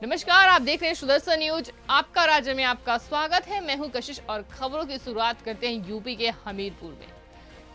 नमस्कार, आप देख रहे हैं सुदर्शन न्यूज। आपका राज्य में आपका स्वागत है। मैं हूं कशिश और खबरों की शुरुआत करते हैं यूपी के हमीरपुर में।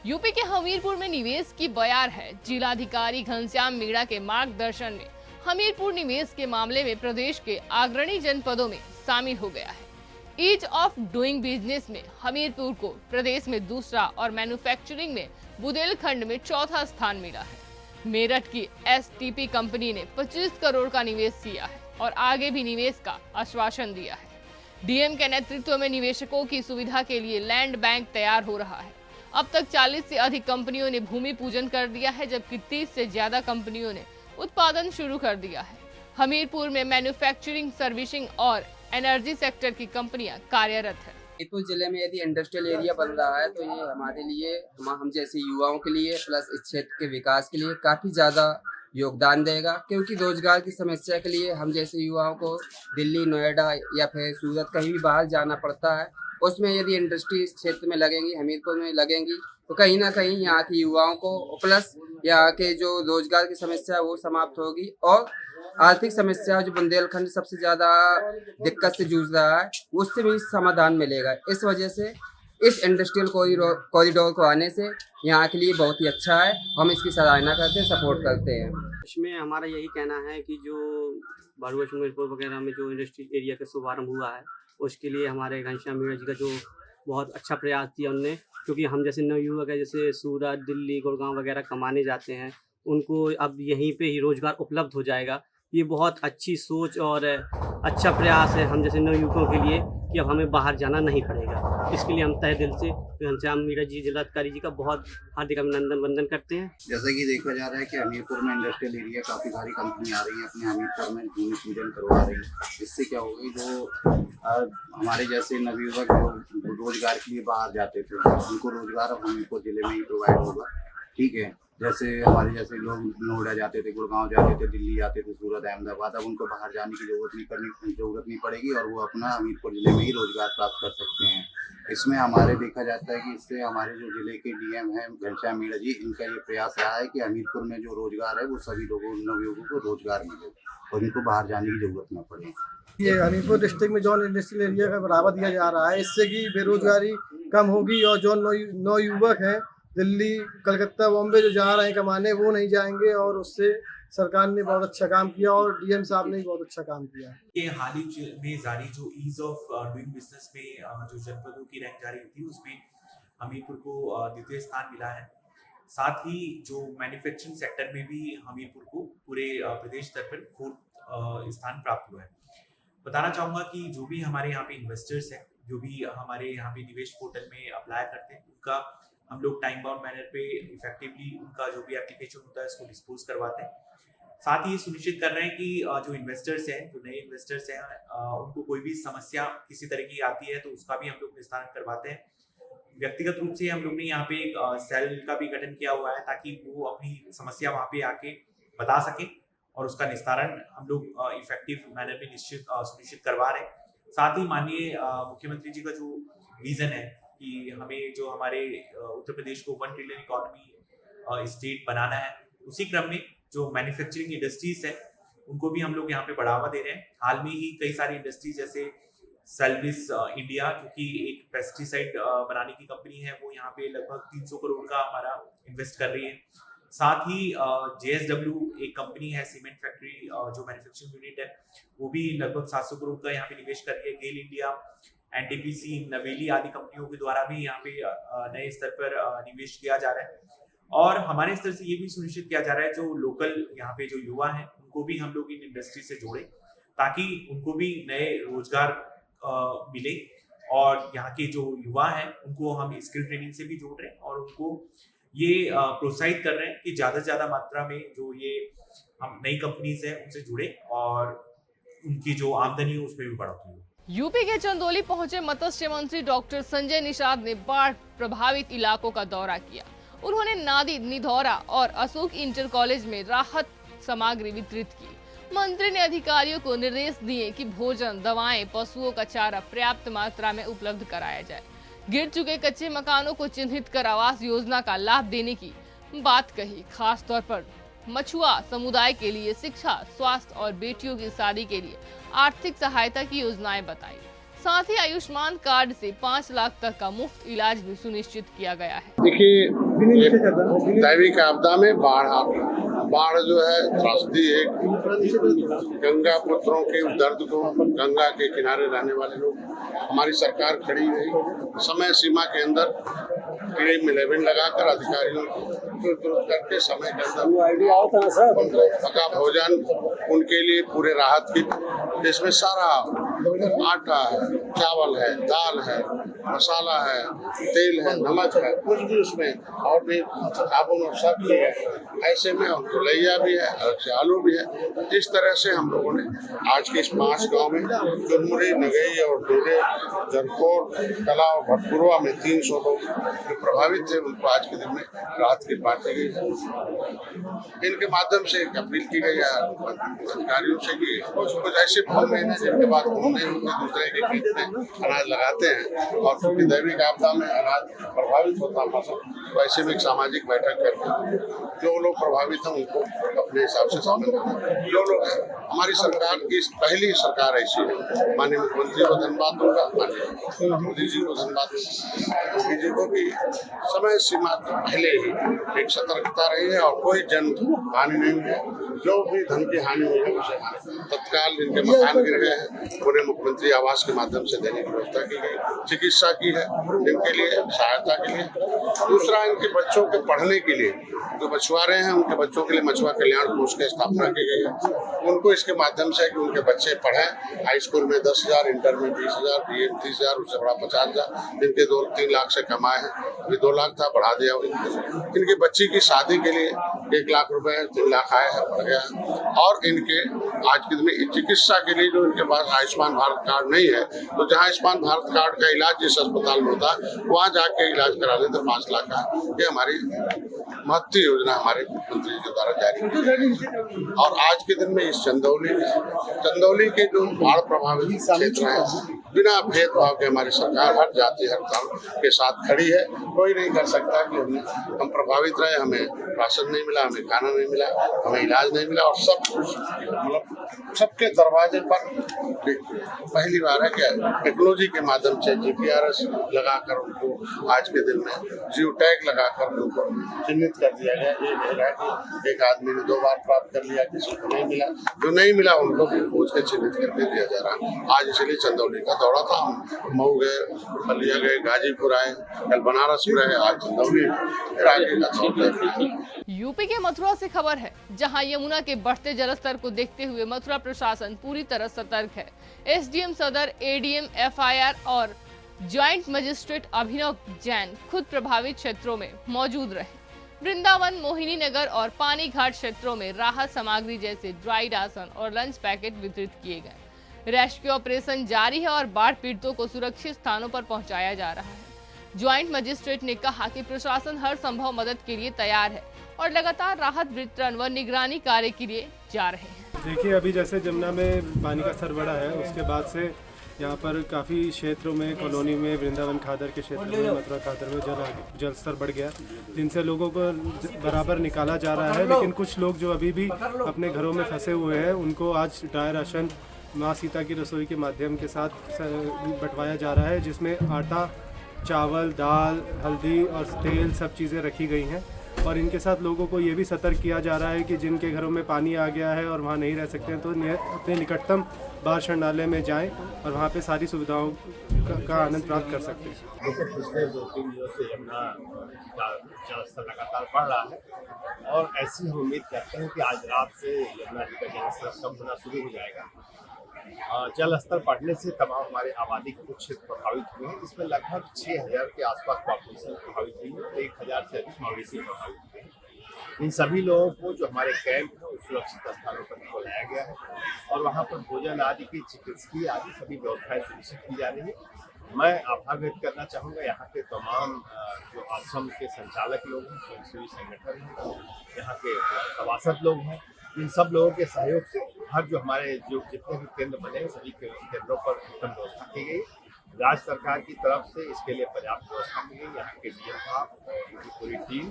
यूपी के हमीरपुर में निवेश की बयार है। जिलाधिकारी घनश्याम मीणा के मार्गदर्शन में हमीरपुर निवेश के मामले में प्रदेश के अग्रणी जनपदों में शामिल हो गया है। ईज ऑफ डूइंग बिजनेस में हमीरपुर को प्रदेश में दूसरा और मैन्युफैक्चरिंग में बुंदेलखंड में चौथा स्थान मिला है। मेरठ की एसटीपी कंपनी ने 25 करोड़ का निवेश किया है और आगे भी निवेश का आश्वासन दिया है। डीएम के नेतृत्व में निवेशकों की सुविधा के लिए लैंड बैंक तैयार हो रहा है। अब तक 40 से अधिक कंपनियों ने भूमि पूजन कर दिया है, जबकि 30 से ज्यादा कंपनियों ने उत्पादन शुरू कर दिया है। हमीरपुर में मैन्युफैक्चरिंग, सर्विसिंग और एनर्जी सेक्टर की कंपनियां कार्यरत है। हमीरपुर जिले में यदि इंडस्ट्रियल एरिया बन रहा है तो ये हमारे लिए, हम जैसे युवाओं के लिए प्लस इस क्षेत्र के विकास के लिए काफ़ी ज़्यादा योगदान देगा, क्योंकि रोजगार की समस्या के लिए हम जैसे युवाओं को दिल्ली, नोएडा या फिर सूरत कहीं भी बाहर जाना पड़ता है। उसमें यदि इंडस्ट्री इस क्षेत्र में लगेंगी, हमीरपुर में लगेंगी, तो कहीं ना कहीं यहाँ के युवाओं को प्लस यहाँ के जो रोजगार की समस्या है वो समाप्त होगी और आर्थिक समस्या जो बुंदेलखंड सबसे ज़्यादा दिक्कत से जूझ रहा है उससे भी समाधान मिलेगा। इस वजह से इस इंडस्ट्रियल कॉरिडोर को आने से यहाँ के लिए बहुत ही अच्छा है। हम इसकी सराहना करते हैं, सपोर्ट करते हैं। इसमें हमारा यही कहना है कि जो बड़ुआ हमीरपुर वगैरह में जो इंडस्ट्रियल एरिया का शुभारंभ हुआ है उसके लिए हमारे घनश्याम मीणा जी का जो बहुत अच्छा प्रयास किया उनने, क्योंकि हम जैसे नवयुवक है जैसे सूरत, दिल्ली, गुड़गांव वगैरह कमाने जाते हैं, उनको अब यहीं पे ही रोज़गार उपलब्ध हो जाएगा। ये बहुत अच्छी सोच और अच्छा प्रयास है हम जैसे नवयुवकों के लिए कि अब हमें बाहर जाना नहीं पड़ेगा। इसके लिए हम तहे दिल से घनश्याम मीणा जी, जिलाधिकारी जी का बहुत हार्दिक अभिनंदन वंदन करते हैं। जैसे कि देखा जा रहा है कि हमीरपुर में इंडस्ट्रियल एरिया काफ़ी सारी कंपनी आ रही है, अपने हमीरपुर में भूमि पूजन करवा रही है। इससे क्या होगा, जो हमारे जैसे नवयुवक जो रोजगार के लिए बाहर जाते थे उनको रोजगार अब हमीरपुर जिले में ही प्रोवाइड होगा। ठीक है, जैसे हमारे जैसे लोग नोएडा जाते थे, गुड़गांव जाते थे, दिल्ली जाते थे, सूरत, अहमदाबाद, अब उनको बाहर जाने की जरूरत नहीं पड़ेगी और वो अपना हमीरपुर जिले में ही रोजगार प्राप्त कर सकते हैं। इसमें हमारे देखा जाता है कि इससे हमारे जो जिले के डीएम हैं घनश्याम मीणा जी, इनका ये प्रयास रहा है कि हमीरपुर में जो रोजगार है वो सभी लोगों, नवयुवकों को रोजगार मिले और इनको बाहर जाने की जरूरत न पड़े। ये हमीरपुर डिस्ट्रिक्ट में जो इंडस्ट्रियल एरिया का बढ़ावा दिया जा रहा है, इससे कि बेरोजगारी कम होगी और जो नौयुवक हैं दिल्ली, कलकत्ता, बॉम्बे जो जा रहे हैं कमाने, वो नहीं जाएंगे और उससे सरकार ने बहुत अच्छा काम किया और डीएम साहब ने भी बहुत अच्छा काम किया। ये हाल ही में जारी जो ईज ऑफ डूइंग बिजनेस में जो जनपदों की रैंक जारी हुई थी उसमें हमीरपुर को द्वितीय स्थान मिला है। साथ ही जो मैन्युफैक्चरिंग सेक्टर में भी हमीरपुर को पूरे प्रदेश स्तर पर 4th स्थान प्राप्त हुआ है। बताना चाहूँगा कि जो भी हमारे यहाँ पे इन्वेस्टर्स हैं, जो भी हमारे यहाँ पे निवेश पोर्टल में अप्लाई करते हैं, उनका हम लोग टाइम बाउंड मैनर पे इफेक्टिवली उनका जो भी एप्लीकेशन होता है उसको डिस्पोज करवाते हैं। साथ ही ये सुनिश्चित कर रहे हैं कि जो इन्वेस्टर्स हैं, जो नए इन्वेस्टर्स हैं, उनको कोई भी समस्या किसी तरह की आती है तो उसका भी हम लोग निस्तारण करवाते हैं। व्यक्तिगत रूप से हम लोग ने यहाँ पे एक सेल का भी गठन किया हुआ है ताकि वो अपनी समस्या वहाँ पे आके बता सकें और उसका निस्तारण हम लोग इफेक्टिव मैनर में सुनिश्चित करवा रहे हैं। साथ ही माननीय मुख्यमंत्री जी का जो विजन है कि हमें जो हमारे उत्तर प्रदेश को 1 ट्रिलियन इकोनॉमी स्टेट बनाना है, उसी क्रम में जो मैन्युफैक्चरिंग इंडस्ट्रीज है उनको भी हम लोग यहाँ पे बढ़ावा दे रहे हैं। हाल में ही कई सारी इंडस्ट्रीज जैसे सेल्विस इंडिया, जो कि एक पेस्टिसाइड बनाने की कंपनी है, वो यहाँ पे लगभग 300 करोड़ का हमारा इन्वेस्ट कर रही है। साथ ही JSW एक कंपनी है, सीमेंट फैक्ट्री जो मैन्युफैक्चरिंग यूनिट है, वो भी लगभग 700 करोड़ का यहाँ पे निवेश कर रही है। गेल इंडिया, NTPC, नवेली आदि कंपनियों के द्वारा भी यहाँ पे नए स्तर पर निवेश किया जा रहा है। और हमारे स्तर से ये भी सुनिश्चित किया जा रहा है जो लोकल यहाँ पे जो युवा हैं उनको भी हम लोग इन इंडस्ट्री से जोड़ें ताकि उनको भी नए रोजगार मिले। और यहाँ के जो युवा हैं उनको हम स्किल ट्रेनिंग से भी जोड़ रहे हैं और उनको ये प्रोत्साहित कर रहे हैं कि ज़्यादा से ज़्यादा मात्रा में जो ये हम नई कंपनीज हैं उनसे जुड़े और उनकी जो आमदनी है उसमें भी बढ़ोतरी हो। यूपी के चंदौली पहुंचे मत्स्य मंत्री डॉक्टर संजय निषाद ने बाढ़ प्रभावित इलाकों का दौरा किया। उन्होंने नादी, निधौरा और अशोक इंटर कॉलेज में राहत सामग्री वितरित की। मंत्री ने अधिकारियों को निर्देश दिए कि भोजन, दवाएं, पशुओं का चारा पर्याप्त मात्रा में उपलब्ध कराया जाए। गिर चुके कच्चे मकानों को चिन्हित कर आवास योजना का लाभ देने की बात कही। खास तौर पर मछुआ समुदाय के लिए शिक्षा, स्वास्थ्य और बेटियों की शादी के लिए आर्थिक सहायता की योजनाएं बताई। साथ ही आयुष्मान कार्ड से 5 लाख तक का मुफ्त इलाज भी सुनिश्चित किया गया है। देखिए, दैविक आपदा में बाढ़ जो है त्रासदी है। गंगा पुत्रों के दर्द को, गंगा के किनारे रहने वाले लोग, हमारी सरकार खड़ी रही, समय सीमा के अंदर टीम 11 लगाकर अधिकारियों को दुरुस्त करके समय के अंदर उनको पका भोजन, उनके लिए पूरे राहत की, इसमें सारा आटा है, चावल है, दाल है, मसाला है, तेल है, नमक है, कुछ भी उसमें और भी साबुन और सब भी है। ऐसे में उनको लैया भी है, आलू भी है। इस तरह से हम लोगों ने आज के इस 5 गांव में चुरमुरी, नगई और डोडे, जरकोट, कला और भटपुरवा में 300 लोग जो प्रभावित थे उनको आज के दिन में राहत की बांटी गई है। इनके माध्यम से एक अपील की गई है अधिकारियों से कि कुछ ऐसे फॉर्म लेने जिनके बाद उन्होंने दूसरे के खेत में अनाज लगाते हैं और क्योंकि दैविक आपदा में अनाज प्रभावित होता फसल, तो ऐसे में एक सामाजिक बैठक करके जो लोग प्रभावित हैं उनको अपने हिसाब से शामिल करें। जो लोग हैं, हमारी सरकार की पहली सरकार ऐसी है। माननीय मुख्यमंत्री को धन्यवाद दूंगा, माननीय मोदी जी को धन्यवाद दूंगा, मोदी जी को भी समय सीमा से पहले ही एक सतर्कता रही है और कोई जन हानि नहीं हुई है। जो भी धन की हानि हुई है उसे तत्काल जिनके मकान गिर गए हैं उन्हें मुख्यमंत्री आवास के माध्यम से देने की व्यवस्था की गई, चिकित्सा की है इनके लिए, सहायता के लिए। दूसरा, इनके बच्चों के पढ़ने के लिए जो मछुआरे हैं उनके बच्चों के लिए मछुआ कल्याण कोष की स्थापना की गई है। उनको इसके माध्यम से कि उनके बच्चे पढ़ें, हाई स्कूल में 10,000, इंटर में 20,000, BA 30,000, उससे बड़ा 50,000, जिनके 2-3 लाख से कमाए हैं, अभी 2 लाख था, बढ़ा दिया। इनके बच्ची की शादी के लिए 1 लाख रुपए, 3 लाख आए हैं, बढ़ गया। और इनके आज के दिन में चिकित्सा के लिए जो इनके पास आयुष्मान भारत कार्ड नहीं है, तो जहाँ आयुष्मान भारत कार्ड का इलाज जिस अस्पताल में होता है वहाँ जाके इलाज करा लेते 5 लाख का। ये हमारी महत्व योजना हमारे मुख्यमंत्री जी द्वारा जारी की गई। और आज के दिन में इस चंदौली के जो बाढ़ प्रभावित क्षेत्र हैं, बिना भेदभाव के हमारी सरकार हर जाति हर धर्म के साथ खड़ी है। कोई नहीं कर सकता कि हम प्रभावित रहे, हमें राशन नहीं मिला, हमें खाना नहीं मिला, हमें इलाज नहीं मिला, और सब कुछ मतलब सबके दरवाजे पर पहली बार है कि टेक्नोलॉजी के माध्यम से GPRS लगाकर उनको आज के दिन में जियो टैग लगाकर उनको चिन्हित कर दिया गया। ये नहीं है कि एक आदमी ने 2 बार प्राप्त कर लिया, किसी को नहीं मिला, जो नहीं मिला उनको भी पूछ के चिन्हित करके दिया जा रहा। आज इसलिए चंदौली का दौरा था, हम मऊ गए, बलिया गए, गाजीपुर आए, कल बनारस गए, आज चंदौली, फिर आगे का दौरा। यूपी के मथुरा से खबर है, जहां यमुना के बढ़ते जलस्तर को देखते हुए मथुरा प्रशासन पूरी तरह सतर्क है। SDM सदर, ADM, FIR और ज्वाइंट मजिस्ट्रेट अभिनव जैन खुद प्रभावित क्षेत्रों में मौजूद रहे। वृंदावन, मोहिनी नगर और पानी घाट क्षेत्रों में राहत सामग्री जैसे ड्राई राशन और लंच पैकेट वितरित किए गए। रेस्क्यू ऑपरेशन जारी है और बाढ़ पीड़ितों को सुरक्षित स्थानों पर पहुंचाया जा रहा है। ज्वाइंट मजिस्ट्रेट ने कहा कि प्रशासन हर संभव मदद के लिए तैयार है और लगातार राहत वितरण व निगरानी कार्य के लिए जा रहे हैं। देखिए, अभी जैसे जमुना में पानी का स्तर बढ़ा है, उसके बाद से यहाँ पर काफ़ी क्षेत्रों में, कॉलोनी में, वृंदावन खादर के क्षेत्र में, मथुरा खादर में जल स्तर बढ़ गया, जिनसे लोगों को बराबर निकाला जा रहा है। लेकिन कुछ लोग जो अभी भी अपने घरों में फंसे हुए हैं, उनको आज ड्राई राशन माँ सीता की रसोई के माध्यम के साथ बंटवाया जा रहा है, जिसमें आटा, चावल, दाल, हल्दी और तेल सब चीज़ें रखी गई हैं। और इनके साथ लोगों को ये भी सतर्क किया जा रहा है कि जिनके घरों में पानी आ गया है और वहाँ नहीं रह सकते हैं, तो अपने निकटतम बाढ़ शरणालय में जाएं और वहाँ पे सारी सुविधाओं का आनंद प्राप्त कर सकते हैं। देखिए, पिछले 2-3 दिनों से यमुना का जलस्तर लगातार बढ़ रहा है और ऐसी हम उम्मीद करते हैं कि आज रात से यमुना जी का जलस्तर कम होना शुरू हो जाएगा। जल स्तर बढ़ने से तमाम हमारे आबादी के कुछ क्षेत्र प्रभावित हुए हैं। इसमें लगभग 6,000 के आसपास पॉपुलेशन प्रभावित हुई है, 1,000 से अधिक मवेशी प्रभावित हुए हैं। इन सभी लोगों को जो हमारे कैंप है सुरक्षित स्थानों पर बुलाया गया है और वहाँ पर भोजन आदि की, चिकित्सकीय आदि सभी व्यवस्थाएं सुनिश्चित की जा रही है। मैं आभार व्यक्त करना चाहूँगा यहाँ के तमाम जो आश्रम के संचालक लोग हैं, स्वयंसेवी संगठन हैं, यहाँ के सभासद लोग हैं, इन सब लोगों के सहयोग से हर जो हमारे जो जितने भी केंद्र बने हैं सभी केंद्रों पर उत्तम व्यवस्था की गई। राज्य सरकार की तरफ से इसके लिए पर्याप्त व्यवस्था की गई। यहाँ के DM साहब और उनकी पूरी टीम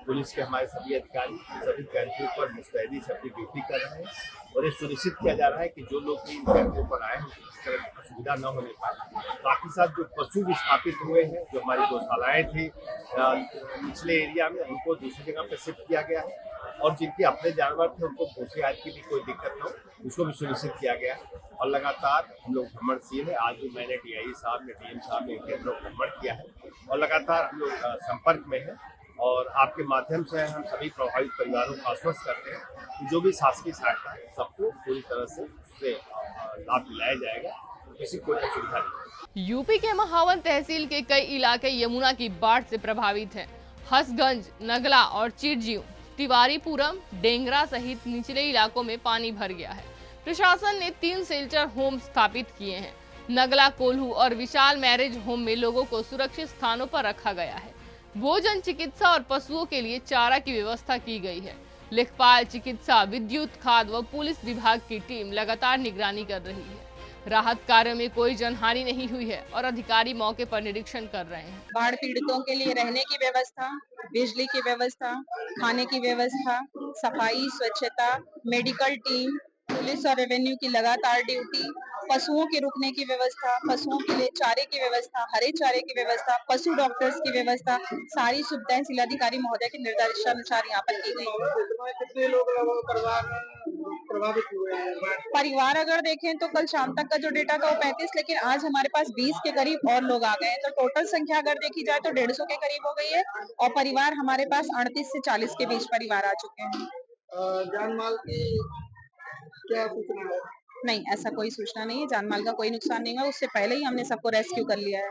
पुलिस के हमारे सभी अधिकारी सभी कैंपों पर मुस्तैदी से अपनी ड्यूटी कर रहे हैं और ये सुनिश्चित किया जा रहा है कि जो लोग भी इन कैंपों पर आए हैं इस तरह की सुविधा न होने पाए। साथ ही साथ जो पशु विस्थापित हुए हैं, जो हमारी गौशालाएं थी निचले एरिया में, उनको दूसरी जगह पर शिफ्ट किया गया है और जिनके अपने जानवर थे उनको भूसे आदि की भी कोई दिक्कत न हो, उसको भी सुनिश्चित किया गया है। और लगातार हम लोग भ्रमणशील है। आज भी मैंने DI साहब ने, DM साहब ने केंद्रों को भ्रमण किया है और लगातार हम लोग संपर्क में हैं और आपके माध्यम से हम सभी प्रभावित परिवारों को आश्वस्त करते हैं कि जो भी शासकीय सहायता है सबको पूरी तरह से उससे लाभ दिलाया जाएगा, किसी को कोई असुविधा नहीं। यूपी के महावन तहसील के कई इलाके यमुना की बाढ़ से प्रभावित हैं। हसगंज, नगला और चिरजीव, तिवारीपुरम, डेंगरा सहित निचले इलाकों में पानी भर गया है। प्रशासन ने 3 शेल्टर होम स्थापित किए हैं। नगला, कोल्हू और विशाल मैरिज होम में लोगों को सुरक्षित स्थानों पर रखा गया है। भोजन, चिकित्सा और पशुओं के लिए चारा की व्यवस्था की गई है। लेखपाल, चिकित्सा, विद्युत, खाद्य व पुलिस विभाग की टीम लगातार निगरानी कर रही है। राहत कार्य में कोई जनहानि नहीं हुई है और अधिकारी मौके पर निरीक्षण कर रहे हैं। बाढ़ पीड़ितों के लिए रहने की व्यवस्था, बिजली की व्यवस्था, खाने की व्यवस्था, सफाई, स्वच्छता, मेडिकल टीम, पुलिस और रेवेन्यू की लगातार ड्यूटी, पशुओं के रुकने की व्यवस्था, पशुओं के लिए चारे की व्यवस्था, हरे चारे की व्यवस्था, पशु डॉक्टर्स की व्यवस्था, सारी सुविधाएं जिलाधिकारी महोदय के निर्देशानुसार यहाँ पर की गई। कितने लोग प्रभावित हुए हैं? परिवार अगर देखें तो कल शाम तक का जो डेटा था वो 35, लेकिन आज हमारे पास 20 के करीब और लोग आ गए हैं, तो टोटल संख्या अगर देखी जाए तो 150 के करीब हो गई है और परिवार हमारे पास 38 से 40 के बीच परिवार आ चुके हैं। जान माल की क्या सूचना है? नहीं, ऐसा कोई सूचना नहीं है, जान माल का कोई नुकसान नहीं हुआ। उससे पहले ही हमने सबको रेस्क्यू कर लिया है।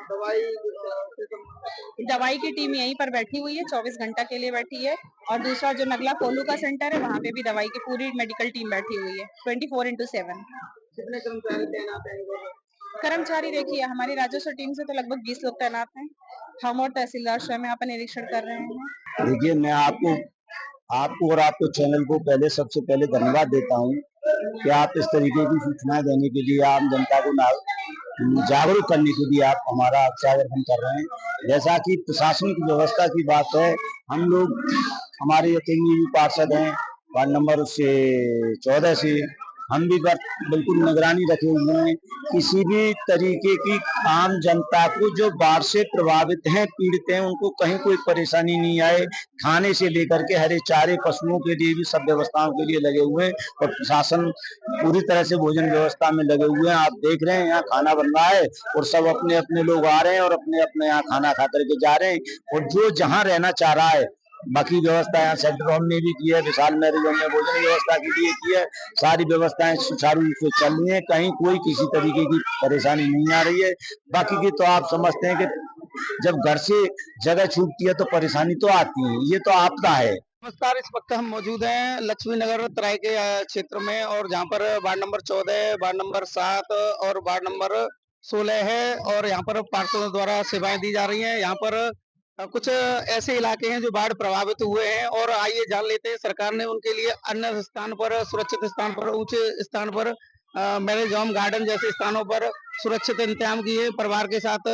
दवाई की टीम यहीं पर बैठी हुई है, 24 घंटा के लिए बैठी है और दूसरा जो नगला कोल्हू का सेंटर है वहाँ पे भी दवाई की पूरी मेडिकल टीम बैठी हुई है 24/7। कितने कर्मचारी तैनात हैं? कर्मचारी देखिए, हमारी राजस्व टीम से तो लगभग 20 लोग तैनात हैं। हम और तहसीलदार स्वयं यहाँ पर निरीक्षण कर रहे हैं। देखिए, मैं आपको और आपके चैनल को सबसे पहले धन्यवाद देता हूँ कि आप इस तरीके की सूचनाएं देने के लिए, आम जनता को जागरूक करने के लिए आप हमारा उत्साहवर्धन कर रहे हैं। जैसा कि प्रशासनिक व्यवस्था की बात है, हम लोग हमारे यतीम पार्षद हैं वार्ड नंबर 14 से, हम भी बिल्कुल निगरानी रखे हुए हैं। किसी भी तरीके की आम जनता को जो बाढ़ से प्रभावित हैं, पीड़ित हैं, उनको कहीं कोई परेशानी नहीं आए। खाने से लेकर के हरे चारे, पशुओं के लिए भी सब व्यवस्थाओं के लिए लगे हुए हैं और प्रशासन पूरी तरह से भोजन व्यवस्था में लगे हुए हैं। आप देख रहे हैं यहाँ खाना बन रहा है और सब अपने अपने लोग आ रहे हैं और अपने अपने यहाँ खाना खा करके जा रहे हैं और जो जहाँ रहना चाह रहा है, बाकी व्यवस्था यहाँ सेंटर होम में भी की है, विशाल मैरिज होम में भोजन व्यवस्था के लिए की है। सारी व्यवस्थाएं सुचारू रूप से चल रही है, कहीं कोई किसी तरीके की परेशानी नहीं आ रही है। बाकी की तो आप समझते हैं कि जब घर से जगह छूटती है तो परेशानी तो आती है, ये तो आपदा है। नमस्कार, इस वक्त हम मौजूद हैं लक्ष्मी नगर तराई के क्षेत्र में और जहाँ पर वार्ड नंबर 14, वार्ड नंबर 7 और वार्ड नंबर 16 है और यहाँ पर पार्षदों द्वारा सेवाएं दी जा रही हैं। यहाँ पर कुछ ऐसे इलाके हैं जो बाढ़ प्रभावित हुए हैं और आइए जान लेते हैं, सरकार ने उनके लिए अन्य स्थान पर, सुरक्षित स्थान पर, ऊंचे स्थान पर, मैरिज होम, गार्डन जैसे स्थानों पर सुरक्षित इंतजाम किए। परिवार के साथ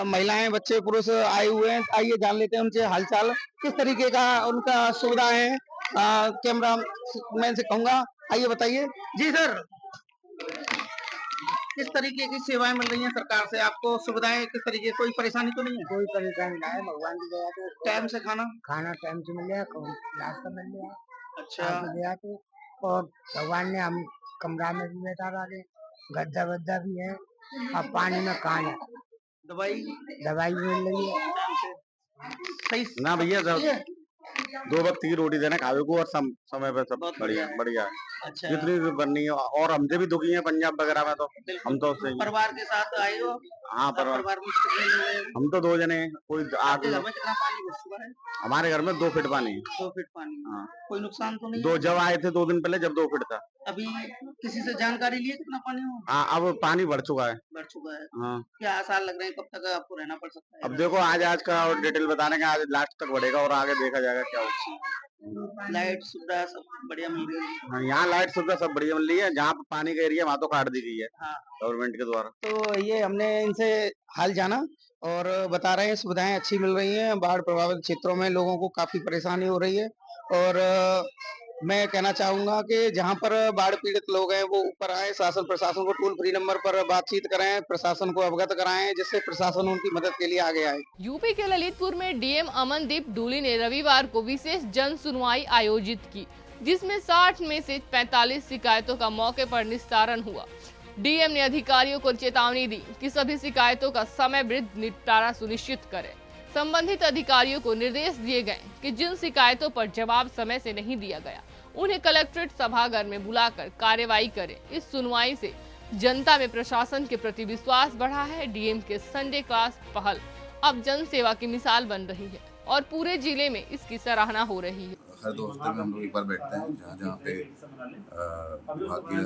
महिलाएं, बच्चे, पुरुष आए हुए हैं। आइए जान लेते हैं उनसे हालचाल, किस तरीके का उनका सुविधा है। कैमरा मैन से कहूंगा, आइए बताइए। जी सर, किस तरीके की सेवाएं मिल रही हैं सरकार से आपको? सुविधाएं किस तरीके, कोई परेशानी तो नहीं है? कोई परेशानी नहीं है, भगवान की दया से। टाइम से खाना टाइम से मिल जाए, नाश्ता मिल जाए। अच्छा, तो और भगवान ने हम कमरा में भी बैठा रहे, गद्दा वद्दा भी है और पानी में खाना, दवाई भी मिल रही है सही ना भैया, 2 वक्त की रोटी देना खावे को और समय पे सब बढ़िया बढ़िया। अच्छा, जितनी बननी है और हमसे भी दुखी है पंजाब वगैरह में, तो हम तो परिवार के साथ आए हो? हाँ, परिवार में कितने लोग हैं? हम तो 2 जने हैं। कोई आपके घर में कितना पानी घुस चुका है? हमारे घर में 2 फीट पानी है। 2 फीट पानी। हाँ। कोई नुकसान तो नहीं? जब आए थे 2 दिन पहले, जब 2 फीट था। अभी किसी से जानकारी लिए कितना पानी हो? हाँ, अब पानी बढ़ चुका है। बढ़ चुका है। हाँ। क्या आसार लग रहे हैं, कब तक आपको रहना पड़ सकता है? अब देखो, आज का और डिटेल बताने का, आज लास्ट तक बढ़ेगा और आगे देखा जाएगा क्या लाइट सुविधा सब बढ़िया मिल रही है। हाँ, यहाँ लाइट सुविधा सब बढ़िया मिल रही है। जहाँ पे पानी का एरिया वहाँ तो काट दी गई है गवर्नमेंट के द्वारा। तो ये हमने इनसे हाल जाना और बता रहे हैं सुविधाएं अच्छी मिल रही हैं। बाढ़ प्रभावित क्षेत्रों में लोगों को काफी परेशानी हो रही है और मैं कहना चाहूंगा कि जहां पर बाढ़ पीड़ित लोग हैं वो ऊपर आए, शासन प्रशासन को टोल फ्री नंबर पर बातचीत करें, प्रशासन को अवगत कराएं, जिससे प्रशासन उनकी मदद के लिए आगे आए। यूपी के ललितपुर में डीएम अमनदीप डूली ने रविवार को विशेष जन सुनवाई आयोजित की, जिसमें 60 में से 45 शिकायतों का मौके पर निस्तारण हुआ। डीएम ने अधिकारियों को चेतावनी दी कि सभी शिकायतों का समयबद्ध निपटारा सुनिश्चित करें। संबंधित अधिकारियों को निर्देश दिए गए कि जिन शिकायतों पर जवाब समय से नहीं दिया गया उन्हें कलेक्ट्रेट सभागार में बुलाकर कार्रवाई करें। इस सुनवाई से जनता में प्रशासन के प्रति विश्वास बढ़ा है। डीएम के संडे क्लास पहल अब जन सेवा की मिसाल बन रही है और पूरे जिले में इसकी सराहना हो रही है। हर 2 हफ्ते में हम लोग एक बार बैठते हैं, जहाँ पे विभागीय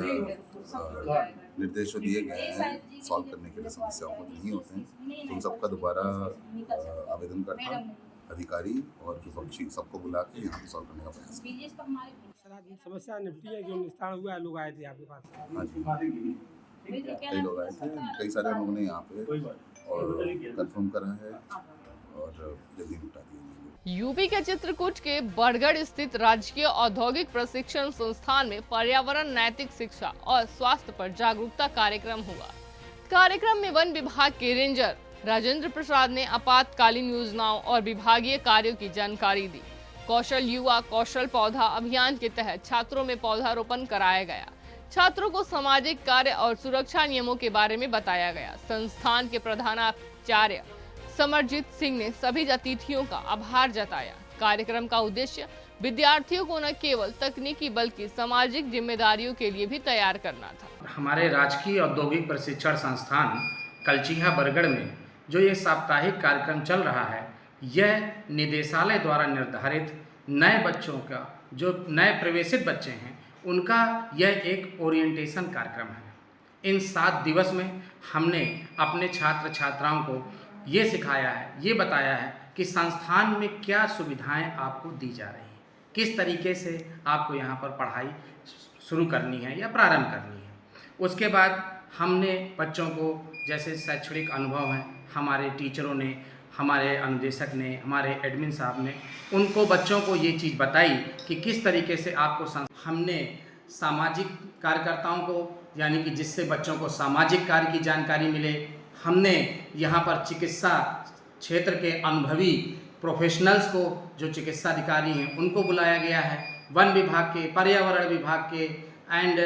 निर्देश दिए गए हैं सॉल्व करने के लिए, समस्याओं को नहीं होते हैं तो उन सबका दोबारा आवेदनकर्ता, अधिकारी और जो पक्षी सबको बुला के यहाँ पे सॉल्व करने का प्रयास करें। समस्या निपटी है, जो निस्तारण हुआ है, लोग आए थे आपके पास? हाँ जी, कई लोग आए थे, कई सारे लोगों ने यहाँ पे और कंफर्म करा है और जल्दी निपटा दिया। यूपी के चित्रकूट के बरगढ़ स्थित राजकीय औद्योगिक प्रशिक्षण संस्थान में पर्यावरण, नैतिक शिक्षा और स्वास्थ्य पर जागरूकता कार्यक्रम हुआ। कार्यक्रम में वन विभाग के रेंजर राजेंद्र प्रसाद ने आपातकालीन योजनाओं और विभागीय कार्यों की जानकारी दी। कौशल युवा कौशल पौधा अभियान के तहत छात्रों में पौधारोपण कराया गया। छात्रों को सामाजिक कार्य और सुरक्षा नियमों के बारे में बताया गया। संस्थान के प्रधानाचार्य समरजीत सिंह ने सभी अतिथियों का आभार जताया। कार्यक्रम का उद्देश्य विद्यार्थियों को न केवल तकनीकी बल्कि सामाजिक जिम्मेदारियों के लिए भी तैयार करना था। हमारे राजकीय औद्योगिक प्रशिक्षण संस्थान कलचीहा बरगढ़ में जो ये साप्ताहिक कार्यक्रम चल रहा है, यह निदेशालय द्वारा निर्धारित नए बच्चों का, जो नए प्रवेशित बच्चे हैं, उनका यह एक ओरिएंटेशन कार्यक्रम है। इन 7 दिवस में हमने अपने छात्र छात्राओं को ये सिखाया है, ये बताया है कि संस्थान में क्या सुविधाएं आपको दी जा रही हैं, किस तरीके से आपको यहाँ पर पढ़ाई शुरू करनी है या प्रारंभ करनी है। उसके बाद हमने बच्चों को जैसे शैक्षणिक अनुभव हैं, हमारे टीचरों ने, हमारे अनुदेशक ने, हमारे एडमिन साहब ने उनको बच्चों को ये चीज़ बताई कि किस तरीके से आपको हमने सामाजिक कार्यकर्ताओं को, यानी कि जिससे बच्चों को सामाजिक कार्य की जानकारी मिले, हमने यहाँ पर चिकित्सा क्षेत्र के अनुभवी प्रोफेशनल्स को, जो चिकित्सा अधिकारी हैं, उनको बुलाया गया है। वन विभाग के, पर्यावरण विभाग के एंड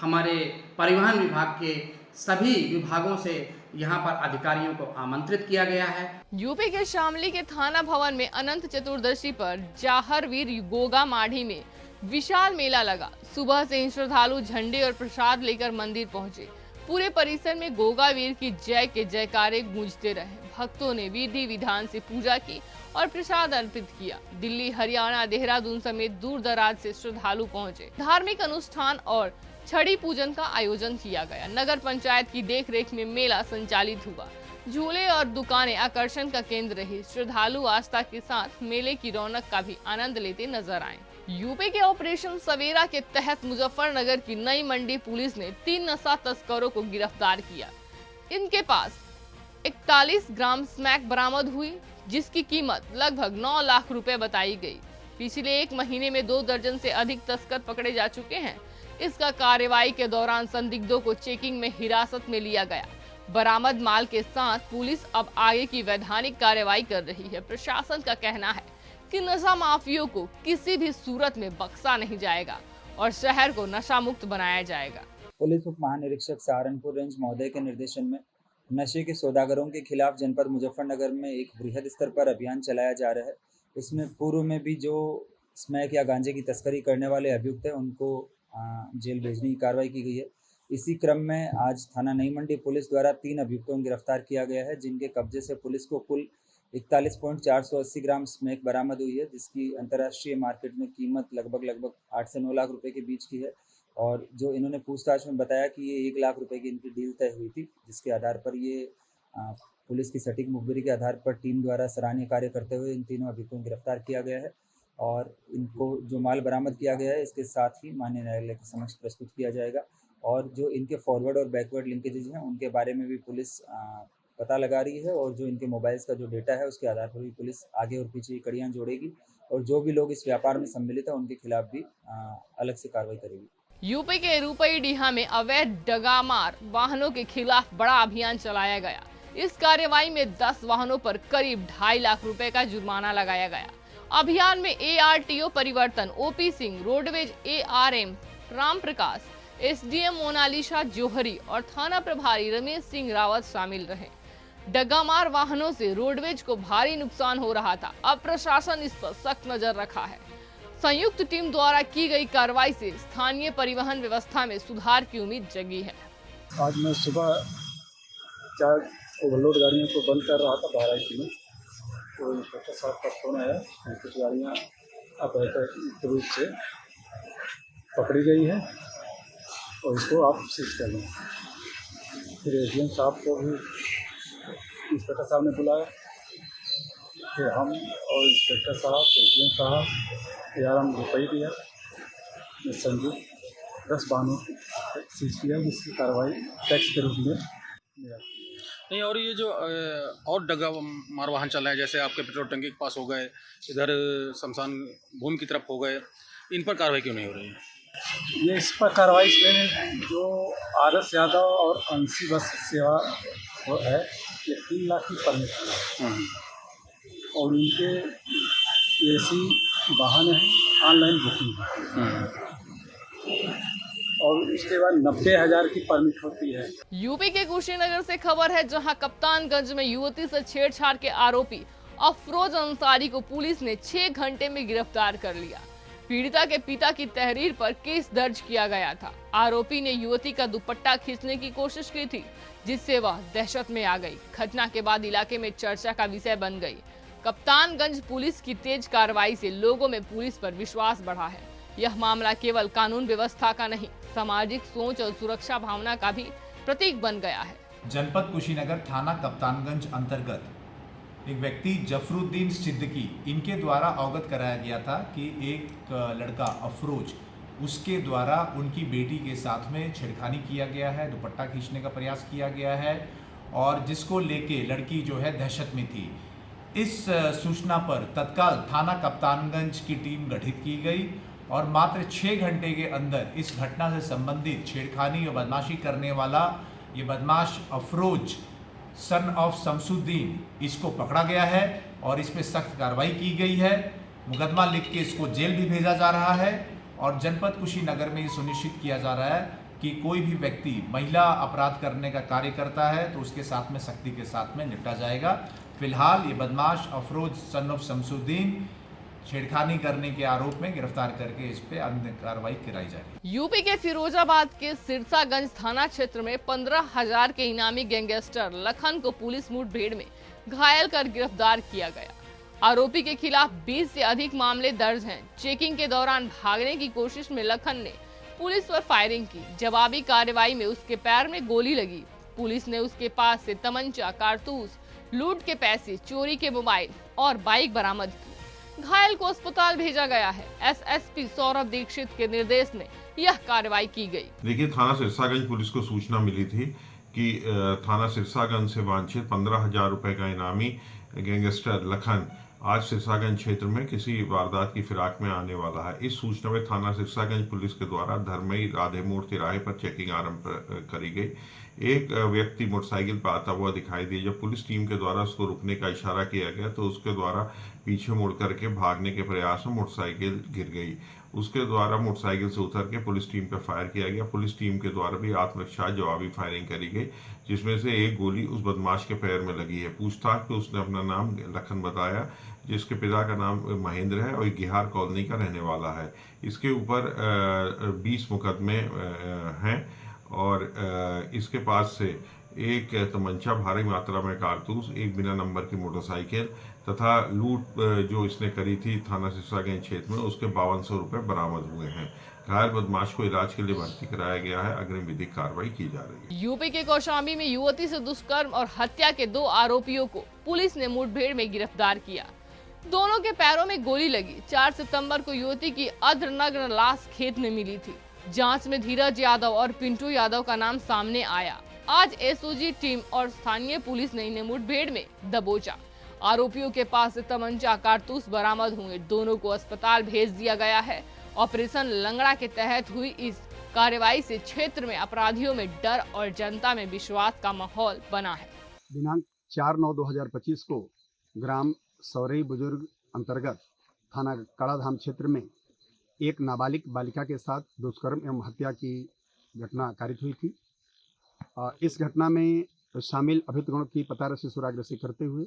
हमारे परिवहन विभाग के सभी विभागों से यहाँ पर अधिकारियों को आमंत्रित किया गया है। यूपी के शामली के थाना भवन में अनंत चतुर्दशी पर जाहरवीर गोगा माढ़ी में विशाल मेला लगा। सुबह से ही श्रद्धालु झंडे और प्रसाद लेकर मंदिर पहुंचे। पूरे परिसर में गोगा वीर की जय के जयकारे गूंजते रहे। भक्तों ने विधि विधान से पूजा की और प्रसाद अर्पित किया। दिल्ली, हरियाणा, देहरादून समेत दूर दराज से श्रद्धालु पहुंचे। धार्मिक अनुष्ठान और छड़ी पूजन का आयोजन किया गया। नगर पंचायत की देखरेख में मेला संचालित हुआ। झूले और दुकानें आकर्षण का केंद्र रही। श्रद्धालु आस्था के साथ मेले की रौनक का भी आनंद लेते नजर आए। यूपी के ऑपरेशन सवेरा के तहत मुजफ्फरनगर की नई मंडी पुलिस ने 3 नशा तस्करों को गिरफ्तार किया। इनके पास 41 ग्राम स्मैक बरामद हुई, जिसकी कीमत लगभग 9 लाख रुपए बताई गई। पिछले 1 महीने में 2 दर्जन से अधिक तस्कर पकड़े जा चुके हैं। इसका कार्रवाई के दौरान संदिग्धों को चेकिंग में हिरासत में लिया गया। बरामद माल के साथ पुलिस अब आगे की वैधानिक कार्रवाई कर रही है। प्रशासन का कहना है कि नशा माफियों को किसी भी सूरत में बख्शा नहीं जाएगा और शहर को नशा मुक्त बनाया जाएगा। पुलिस उप महानिरीक्षक सहारनपुर रेंज महोदय के निर्देशन में नशे के सौदागरों के खिलाफ जनपद मुजफ्फरनगर में एक बृहद स्तर पर अभियान चलाया जा रहा है। इसमें पूर्व में भी जो स्मैक या गांजे की तस्करी करने वाले अभियुक्त हैं, उनको जेल भेजने की कार्रवाई की गई है। इसी क्रम में आज थाना नई मंडी पुलिस द्वारा 3 अभियुक्तों को गिरफ्तार किया गया है, जिनके कब्जे से पुलिस को कुल 41.480 ग्राम स्मैक बरामद हुई है, जिसकी अंतर्राष्ट्रीय मार्केट में कीमत लगभग 8 से 9 लाख रुपए के बीच की है। और जो इन्होंने पूछताछ में बताया कि ये 1 लाख रुपए की इनकी डील तय हुई थी, जिसके आधार पर ये पुलिस की सटीक मुखबिरी के आधार पर टीम द्वारा सराहनीय कार्य करते हुए इन तीनों अभियुक्तों को गिरफ्तार किया गया है। और इनको जो माल बरामद किया गया है इसके साथ ही माननीय न्यायालय के समक्ष प्रस्तुत किया जाएगा। और जो इनके फॉरवर्ड और बैकवर्ड लिंकेजेज हैं उनके बारे में भी पुलिस पता लगा रही है, और जो इनके मोबाइल्स का जो डेटा है उसके आधार पर भी पुलिस आगे और पीछे की कड़ियाँ जोड़ेगी, और जो भी लोग इस व्यापार में सम्मिलित है उनके खिलाफ भी अलग से कार्रवाई करेगी। यूपी के रुपईडीहा में अवैध डगामार वाहनों के खिलाफ बड़ा अभियान चलाया गया। इस कार्रवाई में 10 वाहनों पर करीब 2.5 लाख रुपए का जुर्माना लगाया गया। अभियान में ARTO परिवर्तन OP Singh, roadways ARM Ram Prakash, SDM Monalisa Johari और थाना प्रभारी रमेश सिंह रावत शामिल रहे। डगामार वाहनों से रोडवेज को भारी नुकसान हो रहा था। अब प्रशासन इस पर सख्त नजर रखा है। संयुक्त टीम द्वारा की गई कार्रवाई से स्थानीय परिवहन व्यवस्था में सुधार की उम्मीद जगी है। आज मैं सुबह 4 ओवरलोड गाड़ियों को बंद कर रहा था बहराइच में, तो इंस्पेक्टर साहब का फोन आया कि कुछ गाड़ियाँ अवैध रूप से पकड़ी गई है और इसको आप सीज कर लें। फिर ADM साहब को भी इंस्पेक्टर साहब ने बुलाया, फिर हम और इंस्पेक्टर साहब ADM साहब ARM रुपईडीहा ने संयुक्त 10 वाहनों सीज किया, जिसकी कार्रवाई टैक्स के रूप में नहीं। और ये जो और डगा मार वाहन चल रहे हैं, जैसे आपके पेट्रोल टंकी के पास हो गए, इधर शमशान भूमि की तरफ हो गए, इन पर कार्रवाई क्यों नहीं हो रही है? ये इस पर कार्रवाई इसलिए जो RS यादव और अंशी बस सेवा है, ये 3 लाख की परमिट है और उनके AC वाहन है, ऑनलाइन बुकिंग है और उसके बाद 90,000 की परमिट होती है। यूपी के कुशीनगर से खबर है, जहां कप्तानगंज में युवती से छेड़छाड़ के आरोपी अफरोज अंसारी को पुलिस ने 6 घंटे में गिरफ्तार कर लिया। पीड़िता के पिता की तहरीर पर केस दर्ज किया गया था। आरोपी ने युवती का दुपट्टा खींचने की कोशिश की थी, जिससे वह दहशत में आ गई। घटना के बाद इलाके में चर्चा का विषय बन गई। कप्तानगंज पुलिस की तेज कार्रवाई से लोगों में पुलिस पर विश्वास बढ़ा है। यह मामला केवल कानून व्यवस्था का नहीं, सामाजिक सोच और सुरक्षा भावना का भी प्रतीक बन गया है। जनपद कुशीनगर थाना कप्तानगंज अंतर्गत एक व्यक्ति जफरुद्दीन सिद्दीकी, इनके द्वारा अवगत कराया गया था कि एक लड़का अफरोज, उसके द्वारा उनकी बेटी के साथ में छेड़खानी किया गया है, दुपट्टा खींचने का प्रयास किया गया है और जिसको लेके लड़की जो है दहशत में थी। इस सूचना पर तत्काल थाना कप्तानगंज की टीम गठित की गई और मात्र 6 घंटे के अंदर इस घटना से संबंधित छेड़खानी और बदमाशी करने वाला ये बदमाश अफरोज सन ऑफ शमसुद्दीन, इसको पकड़ा गया है और इस पर सख्त कार्रवाई की गई है। मुकदमा लिख के इसको जेल भी भेजा जा रहा है और जनपद कुशीनगर में ये सुनिश्चित किया जा रहा है कि कोई भी व्यक्ति महिला अपराध करने का कार्य करता है तो उसके साथ में सख्ती के साथ में निपटा जाएगा। फिलहाल ये बदमाश अफरोज सन ऑफ शमसुद्दीन छेड़खानी करने के आरोप में गिरफ्तार करके इस पे अन्य कार्रवाई कराई जाएगी। यूपी के फिरोजाबाद के सिरसागंज थाना क्षेत्र में 15,000 के इनामी गैंगस्टर लखन को पुलिस मुठभेड़ में घायल कर गिरफ्तार किया गया। आरोपी के खिलाफ 20 से अधिक मामले दर्ज हैं। चेकिंग के दौरान भागने की कोशिश में लखन ने पुलिस पर फायरिंग की। जवाबी कार्रवाई में उसके पैर में गोली लगी। पुलिस ने उसके पास से तमंचा, कारतूस, लूट के पैसे, चोरी के मोबाइल और बाइक बरामद की। घायल को अस्पताल भेजा गया है। SSP सौरभ दीक्षित के निर्देश में यह कार्रवाई की गई। देखिए, थाना सिरसागंज पुलिस को सूचना मिली थी कि थाना सिरसागंज से वांछित 15,000 रुपए का इनामी गैंगस्टर लखन आज सिरसागंज क्षेत्र में किसी वारदात की फिराक में आने वाला है। इस सूचना में थाना सिरसागंज पुलिस के द्वारा धर्मई राधे मोड़ तिराहे पर चेकिंग आरंभ करी गई। एक व्यक्ति मोटरसाइकिल पर आता हुआ दिखाई दिया। जब पुलिस टीम के द्वारा उसको रुकने का इशारा किया गया तो उसके द्वारा पीछे मुड़ करके भागने के प्रयास में मोटरसाइकिल गिर गई। उसके द्वारा मोटरसाइकिल से उतर के पुलिस टीम पर फायर किया गया। पुलिस टीम के द्वारा भी आत्मरक्षा जवाबी फायरिंग करी गई, जिसमें से एक गोली उस बदमाश के पैर में लगी है। पूछताछ में उसने अपना नाम लखन बताया, जिसके पिता का नाम महेंद्र है और गिहार कॉलोनी का रहने वाला है। इसके ऊपर 20 मुकदमे हैं और इसके पास से एक तमंचा, भारी मात्रा में कारतूस, एक बिना नंबर की मोटरसाइकिल तथा लूट जो इसने करी थी थाना सिरसागंज क्षेत्र में, उसके 5200 रुपये बरामद हुए हैं। घायल बदमाश को इलाज के लिए भर्ती कराया गया है। अग्रिम विधिक कार्रवाई की जा रही है। यूपी के कौशाम्बी में युवती से दुष्कर्म और हत्या के 2 आरोपियों को पुलिस ने मुठभेड़ में गिरफ्तार किया। दोनों के पैरों में गोली लगी। 4 सितंबर को युवती की अर्धनग्न लाश खेत में मिली थी। जांच में धीरज यादव और पिंटू यादव का नाम सामने आया। आज एसओजी टीम और स्थानीय पुलिस ने इन्हें मुठभेड़ में दबोचा। आरोपियों के पास से तमंचा, कारतूस बरामद हुए। दोनों को अस्पताल भेज दिया गया है। ऑपरेशन लंगड़ा के तहत हुई इस कार्रवाई से क्षेत्र में अपराधियों में डर और जनता में विश्वास का माहौल बना है। दिनांक 4/9/2025 को ग्राम सौरई बुजुर्ग अंतर्गत थाना कड़ाधाम क्षेत्र में एक नाबालिग बालिका के साथ दुष्कर्म एवं हत्या की घटना कारित हुई थी। इस घटना में शामिल अभियुक्तगणों की पतारसी सुरागरसी करते हुए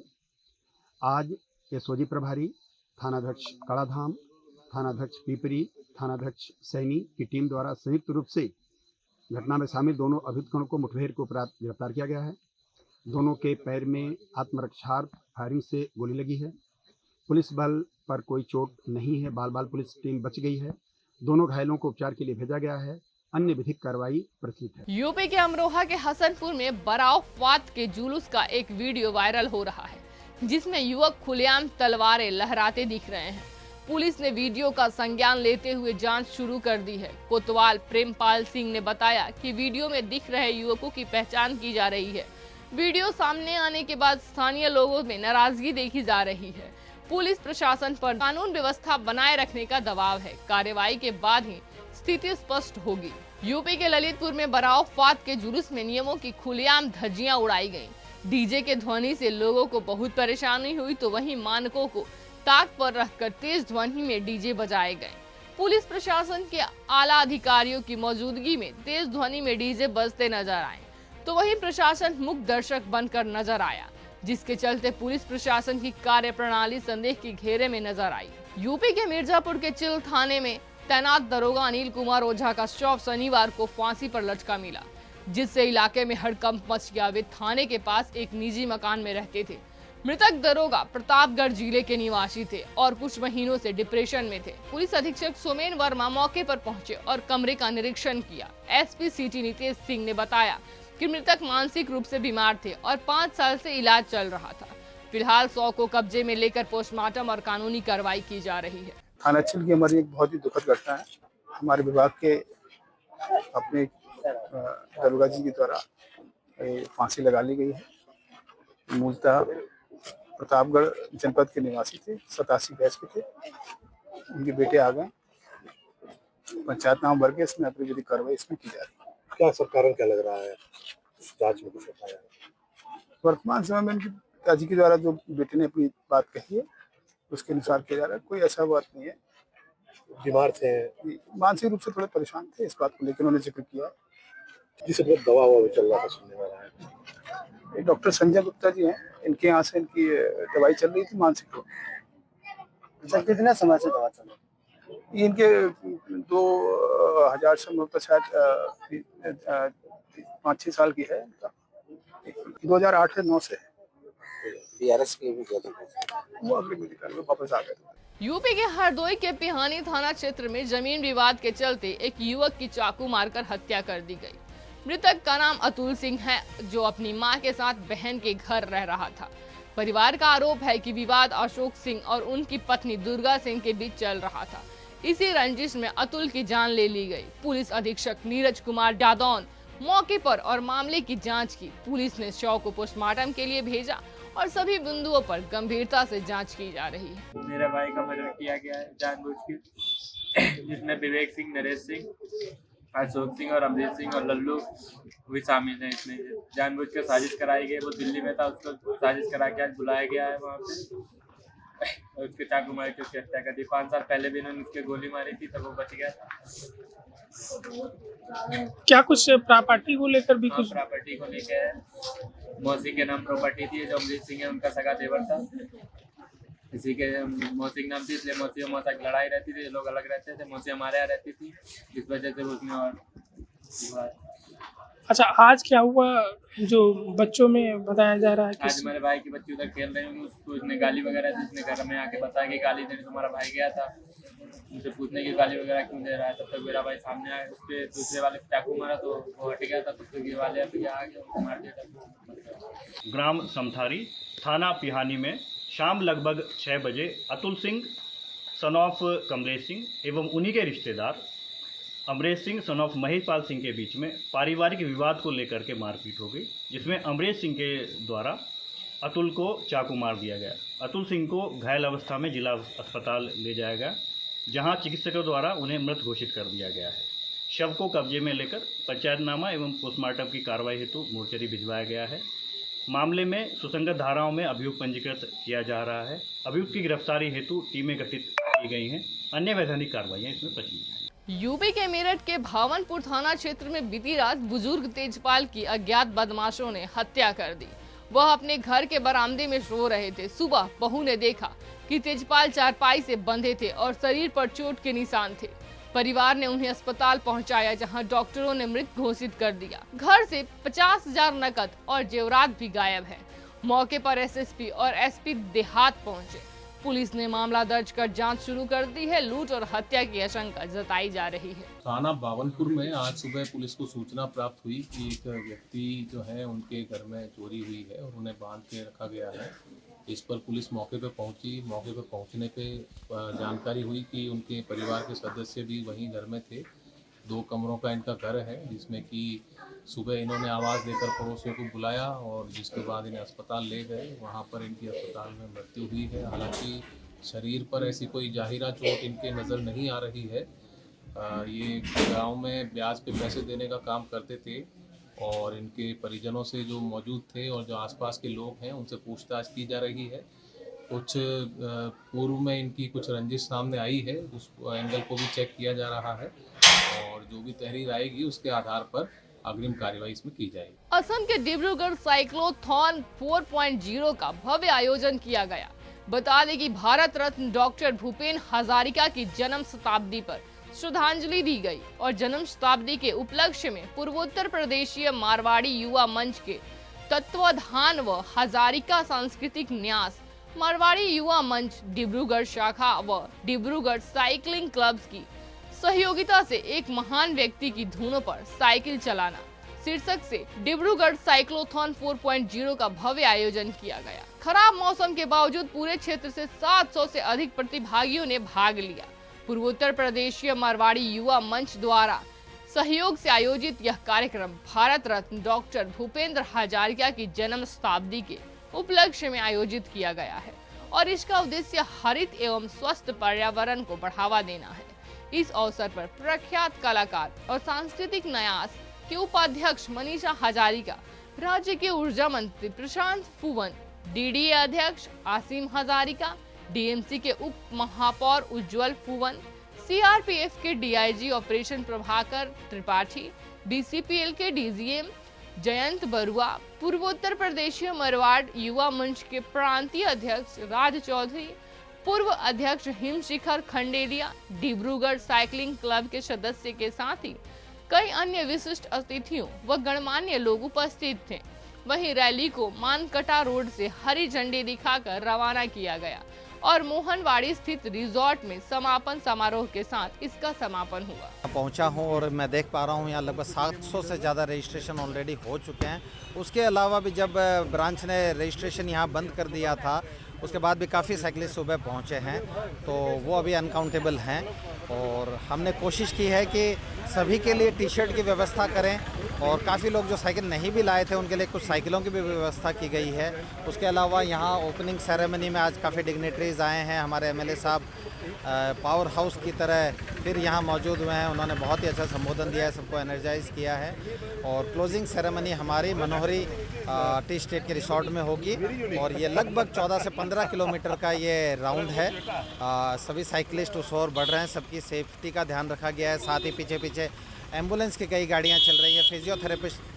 आज एसओजी प्रभारी, थानाध्यक्ष कड़ाधाम, थानाध्यक्ष पीपरी, थानाध्यक्ष सैनी की टीम द्वारा संयुक्त रूप से घटना में शामिल दोनों अभियुक्तगणों को मुठभेड़ को उपरांत गिरफ्तार किया गया है। दोनों के पैर में आत्मरक्षार्थ फायरिंग से गोली लगी है। पुलिस बल पर कोई चोट नहीं है। बाल पुलिस टीम बच गई है। दोनों घायलों को उपचार के लिए भेजा गया है। अन्य विधिक कार्रवाई प्रचलित है। यूपी के अमरोहा के हसनपुर में बराओफात के जुलूस का एक वीडियो वायरल हो रहा है, जिसमें युवक खुलेआम तलवारें लहराते दिख रहे हैं। पुलिस ने वीडियो का संज्ञान लेते हुए जांच शुरू कर दी है। कोतवाल प्रेमपाल सिंह ने बताया कि वीडियो में दिख रहे युवकों की पहचान की जा रही है। वीडियो सामने आने के बाद स्थानीय लोगों में नाराजगी देखी जा रही है। पुलिस प्रशासन पर कानून व्यवस्था बनाए रखने का दबाव है। कार्रवाई के बाद ही स्थिति स्पष्ट होगी। यूपी के ललितपुर में बराओफात के जुलूस में नियमों की खुलेआम धज्जियां उड़ाई गईं। डीजे के ध्वनि से लोगों को बहुत परेशानी हुई, तो वहीं मानकों को ताक पर रखकर तेज ध्वनि में डीजे बजाए गए। पुलिस प्रशासन के आला अधिकारियों की मौजूदगी में तेज ध्वनि में डीजे बजते नजर आए, तो वहीं प्रशासन मुख्य दर्शक बनकर नजर आया, जिसके चलते पुलिस प्रशासन की कार्यप्रणाली संदेह के घेरे में नजर आई। यूपी के मिर्जापुर के चिल थाने में तैनात दरोगा अनिल कुमार ओझा का शव शनिवार को फांसी पर लटका मिला, जिससे इलाके में हड़कंप मच गया। वे थाने के पास एक निजी मकान में रहते थे। मृतक दरोगा प्रतापगढ़ जिले के निवासी थे और कुछ महीनों से डिप्रेशन में थे। पुलिस अधीक्षक सोमेन वर्मा मौके पर पहुंचे और कमरे का निरीक्षण किया। एसपी सिटी नितेश सिंह ने बताया कि मृतक मानसिक रूप से बीमार थे और 5 साल से इलाज चल रहा था। फिलहाल शव को कब्जे में लेकर पोस्टमार्टम और कानूनी कार्रवाई की जा रही है। थाना चिल की हमारी एक बहुत ही दुखद घटना है। हमारे विभाग के अपने दरोगा जी के द्वारा फांसी लगा ली गई है। मूलतः प्रतापगढ़ जनपद के निवासी थे, 87 बैच के थे। उनके बेटे आ गए, पंचायतनामा भर के इसमें अपनी विधिक कार्रवाई इसमें की जा रही है। क्या सब कारण क्या लग रहा है? जांच में कुछ बताया? वर्तमान समय में उनके पिताजी के द्वारा जो बेटे ने अपनी बात कही है उसके अनुसार किया जा रहा है। कोई ऐसा बात नहीं है। बीमार थे, मानसिक रूप से थोड़े परेशान थे, इस बात को लेकर उन्होंने जिक्र किया। जिस वक्त दवा हुआ चल रहा था सुनने में रहा है। डॉक्टर संजय गुप्ता जी हैं, इनके यहाँ से इनकी दवाई चल रही थी मानसिक रोग। अच्छा, कितने समय से दवा चल रही? इनके 2000 से मतलब शायद 5-6 साल की है। 2008 से 9 से बीआरएस के भी वो अगले मेडिकल में वापस आ गए। यूपी के हरदोई के पिहानी थाना क्षेत्र में जमीन विवाद के चलते एक युवक की चाकू मारकर हत्या कर दी गई। मृतक का नाम अतुल सिंह है, जो अपनी मां के साथ बहन के घर रह रहा था। परिवार का आरोप है कि विवाद अशोक सिंह और उनकी पत्नी दुर्गा सिंह के बीच चल रहा था। इसी रंजिश में अतुल की जान ले ली गई। पुलिस अधीक्षक नीरज कुमार जादौन मौके पर और मामले की जांच की। पुलिस ने शव को पोस्टमार्टम के लिए भेजा और सभी बिंदुओं पर गंभीरता से जांच की जा रही है। मेरे भाई का मर्डर किया गया है जानबूझ के, जिसमें विवेक सिंह, नरेश सिंह, अशोक सिंह और अमरीत सिंह और लल्लू भी शामिल हैं। इसमें जानबूझ के साजिश कराई गई। वो दिल्ली में था, उसको साजिश करा के आज बुलाया गया है वहाँ पे और उसके चाकू मार के उसकी हत्या कर दी। 5 साल पहले भी इन्होंने उसके गोली मारी थी, तब वो बच गया था। क्या कुछ प्रॉपर्टी को लेकर भी कुछ? प्रॉपर्टी को लेकर मौसी के नाम प्रॉपर्टी थी, जो अमरीत सिंह है उनका सगा देवर था। इसी के मौसी के नाम थी, इसलिए मौसी और मौसा की लड़ाई रहती थी। लोग अलग रहते थे, मौसी हमारे यहाँ रहती थी, इस वजह से उसमें और। अच्छा, आज क्या हुआ जो बच्चों में बताया जा रहा है? आज मेरे भाई की बच्ची उधर खेल रही हूँ, उसको उसने गाली वगैरह दी। उसने घर में आके बताया कि गाली देने तुम्हारा भाई गया था, उनसे पूछने की गाली वगैरह क्यों दे रहा है। तब तक मेरा भाई सामने आया, उस पर दूसरे वाले चाकू मारा तो वो हट गया था। तब तक ये वाले आ गया, उनको मार दिया था। ग्राम समथारी, थाना पिहानी में शाम लगभग 6 बजे अतुल सिंह सन ऑफ कमलेश सिंह एवं उन्हीं के रिश्तेदार अमरेश सिंह सन ऑफ महेशपाल सिंह के बीच में पारिवारिक विवाद को लेकर के मारपीट हो गई, जिसमें अमरेश सिंह के द्वारा अतुल को चाकू मार दिया गया। अतुल सिंह को घायल अवस्था में जिला अस्पताल ले जाया गया, जहां चिकित्सकों द्वारा उन्हें मृत घोषित कर दिया गया है। शव को कब्जे में लेकर पंचायतनामा एवं पोस्टमार्टम की कार्रवाई हेतु मोर्चरी भिजवाया गया है। मामले में सुसंगत धाराओं में अभियुक्त पंजीकृत किया जा रहा है। अभियुक्त की गिरफ्तारी हेतु टीमें गठित की गई हैं। अन्य वैधानिक कार्रवाइयाँ इसमें प्रचलित हैं। यूपी के मेरठ के भावनपुर थाना क्षेत्र में बीती रात बुजुर्ग तेजपाल की अज्ञात बदमाशों ने हत्या कर दी। वह अपने घर के बरामदे में सो रहे थे। सुबह बहू ने देखा कि तेजपाल चारपाई से बंधे थे और शरीर पर चोट के निशान थे। परिवार ने उन्हें अस्पताल पहुंचाया, जहां डॉक्टरों ने मृत घोषित कर दिया। घर से 50,000 नकद और जेवरात भी गायब है। मौके पर एसएसपी और एसपी देहात पहुंचे। पुलिस ने मामला दर्ज कर जांच शुरू कर दी है। लूट और हत्या की आशंका जताई जा रही है। थाना भावनपुर में आज सुबह पुलिस को सूचना प्राप्त हुई कि एक व्यक्ति जो है उनके घर में चोरी हुई है और उन्हें बांध के रखा गया है। इस पर पुलिस मौके पर पहुंची। मौके पर पहुंचने पे जानकारी हुई कि उनके परिवार के सदस्य भी वहीं घर में थे। 2 कमरों का इनका घर है, जिसमें कि सुबह इन्होंने आवाज़ देकर पड़ोसियों को बुलाया और जिसके बाद इन्हें अस्पताल ले गए। वहाँ पर इनकी अस्पताल में मृत्यु हुई है। हालांकि शरीर पर ऐसी कोई जाहिरा चोट इनके नज़र नहीं आ रही है। ये गांव में ब्याज पे पैसे देने का काम करते थे और इनके परिजनों से जो मौजूद थे और जो आसपास के लोग हैं उनसे पूछताछ की जा रही है। कुछ पूर्व में इनकी कुछ रंजिश सामने आई है, उस एंगल को भी चेक किया जा रहा है और जो भी तहरीर आएगी उसके आधार पर अग्रिम कार्रवाई इसमें की जाएगी। असम के डिब्रूगढ़ साइक्लोथॉन 4.0 का भव्य आयोजन किया गया। बता दें कि भारत रत्न डॉक्टर भूपेन हजारिका की जन्म शताब्दी पर श्रद्धांजलि दी गई और जन्म शताब्दी के उपलक्ष्य में पूर्वोत्तर प्रदेशीय मारवाड़ी युवा मंच के तत्वाधान व हजारिका सांस्कृतिक न्यास मारवाड़ी युवा मंच डिब्रूगढ़ शाखा व डिब्रूगढ़ साइकिलिंग क्लब्स की सहयोगिता से एक महान व्यक्ति की धुनों पर साइकिल चलाना शीर्षक से डिब्रूगढ़ साइक्लोथॉन 4.0 का भव्य आयोजन किया गया। खराब मौसम के बावजूद पूरे क्षेत्र से 700 से अधिक प्रतिभागियों ने भाग लिया। पूर्वोत्तर प्रदेशीय मारवाड़ी युवा मंच द्वारा सहयोग से आयोजित यह कार्यक्रम भारत रत्न डॉक्टर भूपेंद्र हजारिका की जन्म शताब्दी के उपलक्ष्य में आयोजित किया गया है और इसका उद्देश्य हरित एवं स्वस्थ पर्यावरण को बढ़ावा देना है। इस अवसर पर प्रख्यात कलाकार और सांस्कृतिक न्यास के उपाध्यक्ष मनीषा हजारिका, राज्य के ऊर्जा मंत्री प्रशांत फुवन, डीडीए अध्यक्ष आसिम हजारिका, डीएमसी के उप महापौर उज्जवल फुवन, सीआरपीएफ के डीआईजी ऑपरेशन प्रभाकर त्रिपाठी, डीसीपीएल के डीजीएम जयंत बरुआ, पूर्वोत्तर प्रदेशीय मारवाड़ युवा मंच के प्रांतीय अध्यक्ष राज चौधरी, पूर्व अध्यक्ष हिमशिखर खंडेलिया, डिब्रूगढ़ साइकिलिंग क्लब के सदस्य के साथ ही कई अन्य विशिष्ट अतिथियों व गणमान्य लोग उपस्थित थे। वहीं रैली को मानकटा रोड से हरी झंडी दिखाकर रवाना किया गया और मोहनवाड़ी स्थित रिजॉर्ट में समापन समारोह के साथ इसका समापन हुआ। पहुंचा हूं और मैं देख पा रहा हूं यहाँ लगभग 700 से ज़्यादा रजिस्ट्रेशन ऑलरेडी हो चुके हैं। उसके अलावा भी जब ब्रांच ने रजिस्ट्रेशन यहाँ बंद कर दिया था उसके बाद भी काफ़ी साइकिलिस्ट सुबह पहुँचे हैं, तो वो अभी अनकाउंटेबल हैं और हमने कोशिश की है कि सभी के लिए टी शर्ट की व्यवस्था करें और काफ़ी लोग जो साइकिल नहीं भी लाए थे उनके लिए कुछ साइकिलों की भी व्यवस्था की गई है। उसके अलावा यहाँ ओपनिंग सेरेमनी में आज काफ़ी डिग्नेटरीज आए हैं। हमारे एमएलए साहब पावर हाउस की तरह फिर यहाँ मौजूद हुए हैं, उन्होंने बहुत ही अच्छा संबोधन दिया है, सबको एनर्जाइज किया है और क्लोजिंग सेरेमनी हमारी मनोहरी टी स्टेट के रिसोर्ट में होगी और ये लगभग 14 से 15 किलोमीटर का ये राउंड है। सभी साइकिलिस्ट उस ओर बढ़ रहे हैं, सबकी सेफ्टी का ध्यान रखा गया है। साथ ही पीछे पीछे एम्बुलेंस की कई गाड़ियाँ चल रही हैं, फिजियोथेरेपिस्ट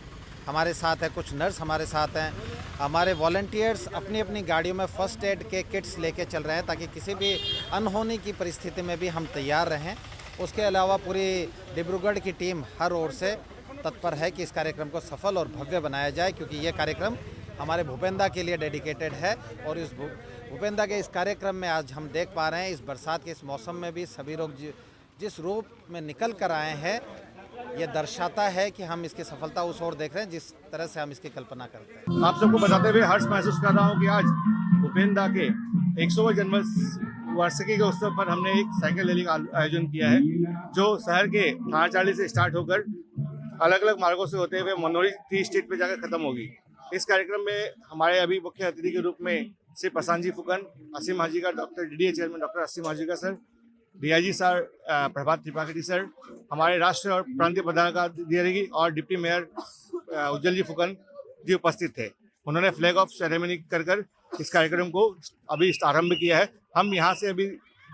हमारे साथ है, कुछ नर्स हमारे साथ हैं, हमारे वॉलंटियर्स अपनी अपनी गाड़ियों में फ़र्स्ट एड के किट्स लेके चल रहे हैं ताकि किसी भी अनहोनी की परिस्थिति में भी हम तैयार रहें। उसके अलावा पूरी डिब्रूगढ़ की टीम हर ओर से तत्पर है कि इस कार्यक्रम को सफल और भव्य बनाया जाए, क्योंकि ये कार्यक्रम हमारे भूपेंदा के लिए डेडिकेटेड है और इस भूपेंदा के इस कार्यक्रम में आज हम देख पा रहे हैं इस बरसात के इस मौसम में भी सभी लोग जिस रूप में निकल कर आए हैं, ये दर्शाता है कि हम इसकी सफलता उस ओर देख रहे हैं जिस तरह से हम इसकी कल्पना करते हैं। आप सबको बताते हुए हर्ष महसूस कर रहा हूँ कि आज भूपेंदा के 100वें जन्म वार्षिकी के उत्सव पर हमने एक साइकिल रैली का आयोजन किया है, जो शहर के थाना चाली से स्टार्ट होकर अलग अलग मार्गों से होते हुए मनोरी टी स्ट्रीट पे जाकर खत्म होगी। इस कार्यक्रम में हमारे अभी मुख्य अतिथि के रूप में श्री प्रशांत जी फुकन, असीम हाजी का डॉक्टर DDA चेयरमैन डॉक्टर असीम हाजी का सर, DIG सर प्रभात त्रिपाठी सर, हमारे राष्ट्रीय और प्रांतीय प्रधान का दिया और डिप्टी मेयर उज्जवल जी फुकन जी उपस्थित थे। उन्होंने फ्लैग ऑफ सेरेमनी कर इस कार्यक्रम को अभी आरंभ किया है। हम यहाँ से अभी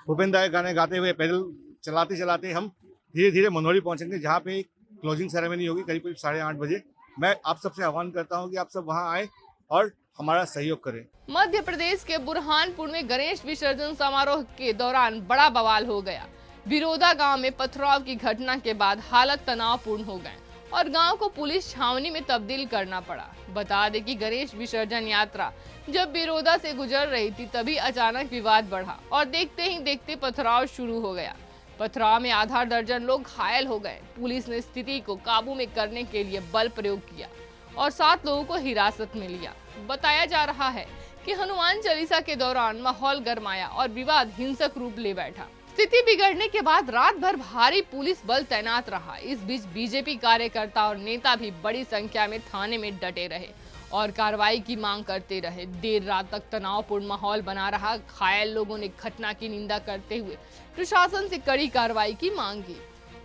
भूपेंद्र दा गाने गाते हुए पैदल चलाते चलाते हम धीरे धीरे मनोरी पहुँचेंगे, जहाँ पे क्लोजिंग सेरेमनी होगी करीब 8:30 बजे। मैं आप सबसे आह्वान करता हूँ कि आप सब वहाँ आए और हमारा सहयोग करें। मध्य प्रदेश के बुरहानपुर में गणेश विसर्जन समारोह के दौरान बड़ा बवाल हो गया। बिरोदा गांव में पथराव की घटना के बाद हालत तनावपूर्ण हो गए और गांव को पुलिस छावनी में तब्दील करना पड़ा। बता दें कि गणेश विसर्जन यात्रा जब बिरोदा से गुजर रही थी, तभी अचानक विवाद बढ़ा और देखते ही देखते पथराव शुरू हो गया। पथराव में आधा दर्जन लोग घायल हो गए। पुलिस ने स्थिति को काबू में करने के लिए बल प्रयोग किया और 7 लोगों को हिरासत में लिया। बताया जा रहा है कि हनुमान चालीसा के दौरान माहौल गरमाया और विवाद हिंसक रूप ले बैठा। स्थिति बिगड़ने के बाद रात भर भारी पुलिस बल तैनात रहा। इस बीच बीजेपी कार्यकर्ता और नेता भी बड़ी संख्या में थाने में डटे रहे और कार्रवाई की मांग करते रहे। देर रात तक तनावपूर्ण माहौल बना रहा। घायल लोगों ने घटना की निंदा करते हुए प्रशासन से कड़ी कार्रवाई की मांग की।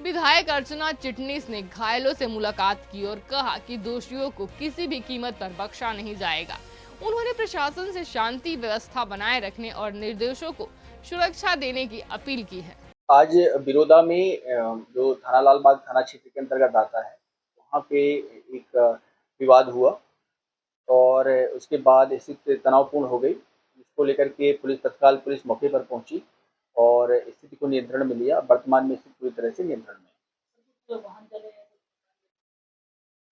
विधायक अर्चना चिटनीस ने घायलों से मुलाकात की और कहा कि दोषियों को किसी भी कीमत पर बख्शा नहीं जाएगा। उन्होंने प्रशासन से शांति व्यवस्था बनाए रखने और निर्दोषों को सुरक्षा देने की अपील की है। आज बिरोदा में जो थाना लालबाग थाना क्षेत्र के अंतर्गत आता है, वहाँ पे एक विवाद हुआ और उसके बाद स्थिति तनावपूर्ण हो गई। इसको लेकर के तत्काल पुलिस मौके पर पहुंची और स्थिति को नियंत्रण में लिया। वर्तमान में स्थिति पूरी तरह से नियंत्रण में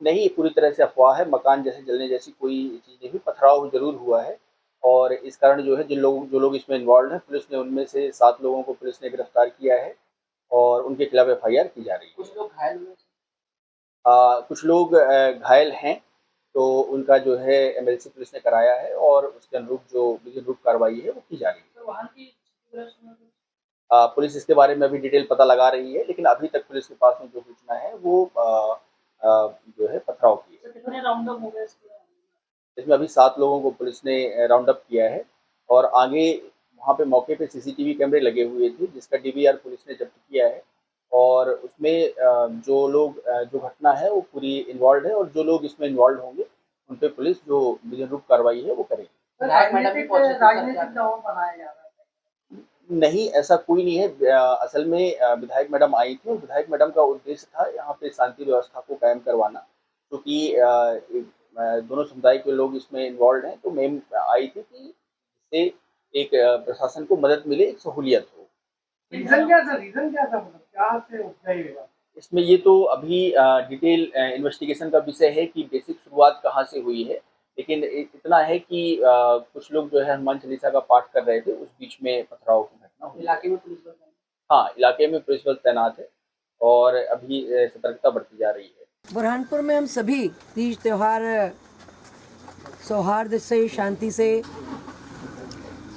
नहीं, पूरी तरह से अफवाह है। मकान जैसे जलने जैसी कोई चीज़ नहीं हुई। पथराव जरूर हुआ है और इस कारण जो है जो लोग इसमें इन्वॉल्व हैं, पुलिस ने उनमें से 7 लोगों को पुलिस ने गिरफ्तार किया है और उनके खिलाफ FIR की जा रही है। कुछ लोग घायल हुए, कुछ लोग घायल हैं, तो उनका जो है MLC पुलिस ने कराया है और उसके अनुरूप जो विधिक रूप कार्रवाई है वो की जा रही है। पुलिस इसके बारे में अभी डिटेल पता लगा रही है, लेकिन अभी तक पुलिस के पास में जो सूचना है वो जो है पथराव की है। कितने राउंड अप हो गए इसमें? अभी 7 लोगों को पुलिस ने राउंड अप किया है और आगे वहाँ पे मौके पे CCTV कैमरे लगे हुए थे, जिसका DVR पुलिस ने जब्त किया है और उसमें जो घटना है वो पूरी इन्वॉल्व है और जो लोग इसमें इन्वॉल्व होंगे उन पे पुलिस जो विधिक रूप कार्रवाई है वो करेगी। राजनीतिक दबाव बनाया जा रहा है? नहीं, ऐसा कोई नहीं है। असल में विधायक मैडम आई थी और विधायक मैडम का उद्देश्य था यहाँ पे शांति व्यवस्था को कायम करवाना, क्योंकि दोनों समुदाय के लोग इसमें इन्वॉल्व हैं। तो मैम आई थी कि इससे एक प्रशासन को मदद मिले, एक सहूलियत हो। रीजन क्या था? मतलब क्या से उपजाई हुआ? इसमें ये तो अभी डिटेल इन्वेस्टिगेशन का विषय है कि बेसिक शुरुआत कहाँ से हुई है, लेकिन इतना है कि कुछ लोग जो है हनुमान चालीसा का पाठ कर रहे थे, उस बीच में पथराव की घटना हुई। इलाके में पुलिस बल? हाँ, इलाके में पुलिस बल तैनात है और अभी सतर्कता बढ़ती जा रही है। बुरहानपुर में हम सभी तीज त्योहार सौहार्द से, शांति से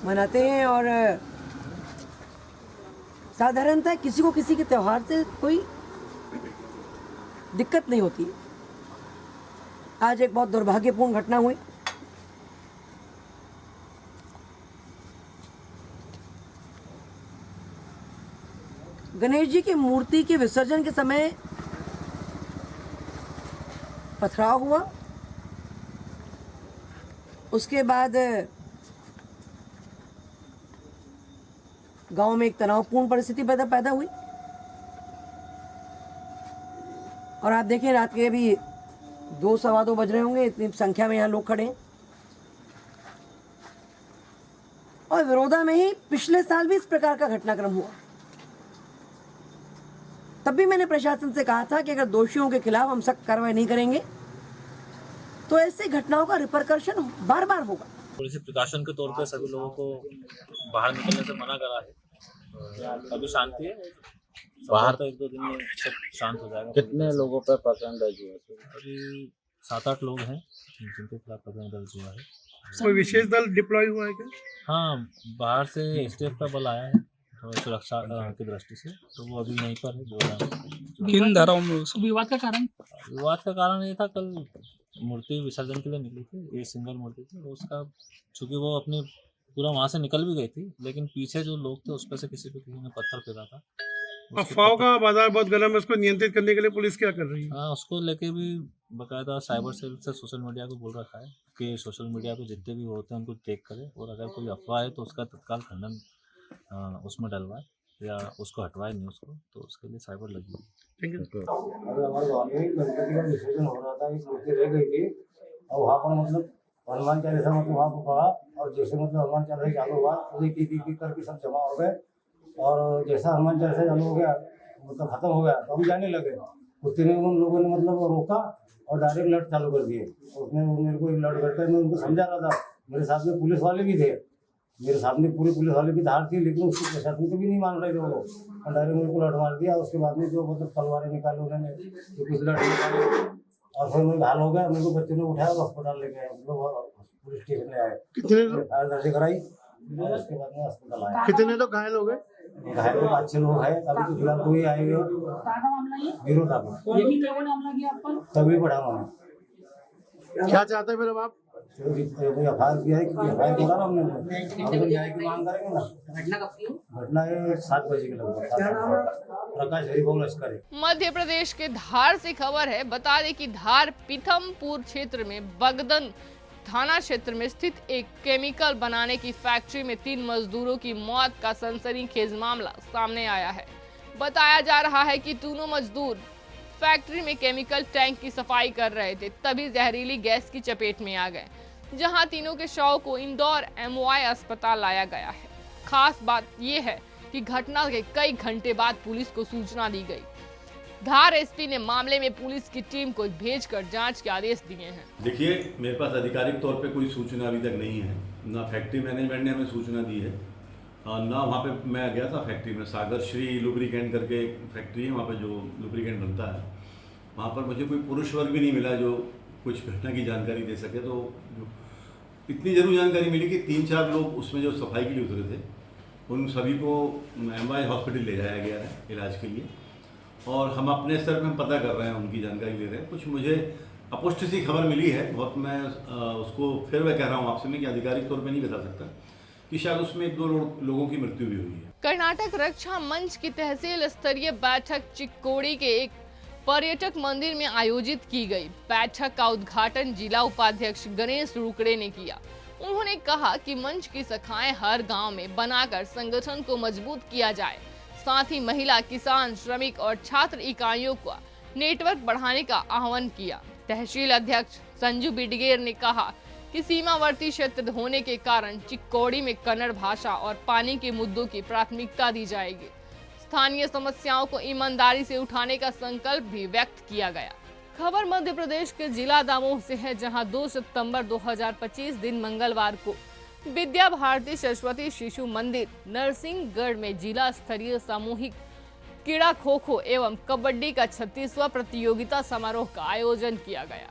मनाते हैं और साधारणतः किसी को किसी के त्योहार से कोई दिक्कत नहीं होती। आज एक बहुत दुर्भाग्यपूर्ण घटना हुई। गणेश जी की मूर्ति के विसर्जन के समय पथराव हुआ। उसके बाद गांव में एक तनावपूर्ण परिस्थिति पैदा हुई और आप देखें रात के अभी 2 सवा 2 बज रहे होंगे, इतनी संख्या में यहाँ लोग खड़े हैं। और विरोधा में ही पिछले साल भी इस प्रकार का घटनाक्रम हुआ। तब भी मैंने प्रशासन से कहा था कि अगर दोषियों के खिलाफ हम सख्त कार्रवाई नहीं करेंगे तो ऐसी घटनाओं का रिपरकर्शन बार बार होगा। पुलिस प्रकाशन के तौर पर सभी लोगों को बाहर निकलने से मना करा है। अभी शांति है, बाहर तो 1-2 दिन में सब शांत हो जाएगा। कितने लोगों पर प्रकरण दर्ज हुआ? अभी 7-8 लोग हैं जिनके खिलाफ प्रकरण दर्ज हुआ है। कोई विशेष दल डिप्लॉय हुआ है क्या? हाँ, बाहर से एसटीएफ का बल आया है सुरक्षा की दृष्टि से, तो वो अभी यहीं पर है जो किन धाराओं में विवाद का कारण? विवाद का कारण ये था, कल मूर्ति विसर्जन के लिए निकली थी, एक सिंगल मूर्ति थी, और उसका चूंकि वो अपनी पूरा वहाँ से निकल भी गई थी, लेकिन पीछे जो लोग थे उस पर से किसी ने पत्थर फेंका था। अफवाहों का बाजार बहुत गर्म है, उसको नियंत्रित करने के लिए पुलिस क्या कर रही है? हाँ, उसको लेके भी बाकायदा साइबर सेल से सोशल मीडिया को बोल रखा है कि सोशल मीडिया पे जितने भी होते हैं उनको टेक करे, और अगर कोई अफवाह है तो उसका तत्काल खंडन उसमें डलवाए या उसको हटवाए न्यूज़ को, तो उसके लिए साइबर लगी हुई है। अरे हमारे गाँव में गणपति का विसर्जन हो रहा था, एक मूर्ति रह गई थी और वहाँ पर मतलब हनुमान चालीसा मतलब वहाँ पर पड़ा, और जैसे मतलब हनुमान चालीसा चालू हुआ तो एक करके सब जमा हो गए, और जैसा हनुमान चालीसा चालू हो गया मतलब खत्म हो गया तो हम जाने लगे। कुत्ते ने उन लोगों ने मतलब रोका और डायरेक्ट लट चालू कर दिए। उसने मेरे को एक लट करके मैं उनको समझा रहा था, मेरे साथ में पुलिस वाले भी थे, मेरे सामने पूरे पुलिस वाले की धार थी, लेकिन उसको प्रशासन को भी नहीं मान रहे थे वो लोग, और डायरेक्ट मेरे को लट मार दिया। उसके बाद में जो मतलब तलवारें निकाली उन्होंने, तो कुछ लट निकाले और फिर मैं घायल हो गया। मेरे को बच्चे ने उठाया और अस्पताल लेके आए, मतलब पुलिस स्टेशन ले आए, दर्ज कराई और उसके बाद में अस्पताल आया। कितने तो घायल हो गए? घायल तो 5-6 लोग हैं, अभी तो फिलहाल कोई आए हुए विरोध तभी बढ़ा उन्होंने। क्या चाहते हैं फिर अब आप? एफआईआर किया है, एफआईआर करा ना हमने, हम तो न्याय की मांग करेंगे ना। घटना है 7 बजे के लगभग, प्रकाश हरिभोग लश्कर। मध्य प्रदेश के धार से खबर है। बता दें कि धार पीथमपुर क्षेत्र में बगदन थाना क्षेत्र में स्थित एक केमिकल बनाने की फैक्ट्री में 3 मजदूरों की मौत का सनसनीखेज मामला सामने आया है। बताया जा रहा है कि तीनों मजदूर फैक्ट्री में केमिकल टैंक की सफाई कर रहे थे, तभी जहरीली गैस की चपेट में आ गए, जहां तीनों के शव को इंदौर एमवाई अस्पताल लाया गया है। खास बात यह है कि घटना के कई घंटे बाद पुलिस को सूचना दी गई। धार एसपी ने मामले में पुलिस की टीम को भेजकर जांच के आदेश दिए हैं। देखिए, मेरे पास आधिकारिक तौर पे कोई सूचना अभी तक नहीं है, ना फैक्ट्री मैनेजमेंट ने हमें सूचना दी है, ना वहाँ पे मैं गया था फैक्ट्री में। सागर श्री लुब्रिकेंट करके एक फैक्ट्री है, वहाँ पे जो लुब्रिकेंट बनता है, वहाँ पर मुझे कोई पुरुष वर्ग भी नहीं मिला जो कुछ घटना की जानकारी दे सके। तो इतनी जरूर जानकारी मिली कि 3-4 लोग उसमें जो सफाई के लिए उतरे थे, उन सभी को एमवाई हॉस्पिटल ले जाया गया है इलाज के लिए, और हम अपने स्तर पर पता कर रहे हैं, उनकी जानकारी ले रहे हैं। कुछ मुझे अपुष्ट सी खबर मिली है बहुत, मैं उसको फिर मैं कह रहा हूँ आपसे, मैं कि आधिकारिक तौर पे नहीं बता सकता कि शायद उसमें 1-2 लोगों की मृत्यु भी हुई है। कर्नाटक रक्षा मंच की तहसील स्तरीय बैठक चिक्कोड़ी के एक पर्यटक मंदिर में आयोजित की गई। बैठक का उद्घाटन जिला उपाध्यक्ष गणेश रुकड़े ने किया। उन्होंने कहा कि मंच की शाखाएं हर गांव में बनाकर संगठन को मजबूत किया जाए, साथ ही महिला, किसान, श्रमिक और छात्र इकाइयों का नेटवर्क बढ़ाने का आह्वान किया। तहसील अध्यक्ष संजू बिडगेर ने कहा कि सीमावर्ती क्षेत्र होने के कारण चिक्कोड़ी में कन्नड़ भाषा और पानी के मुद्दों की प्राथमिकता दी जाएगी। स्थानीय समस्याओं को ईमानदारी से उठाने का संकल्प भी व्यक्त किया गया। खबर मध्य प्रदेश के जिला दामोह से है, जहां 2 सितंबर 2025 दिन मंगलवार को विद्या भारती सरस्वती शिशु मंदिर नरसिंहगढ़ में जिला स्तरीय सामूहिक क्रीड़ा खो-खो एवं कबड्डी का 36वां प्रतियोगिता समारोह का आयोजन किया गया,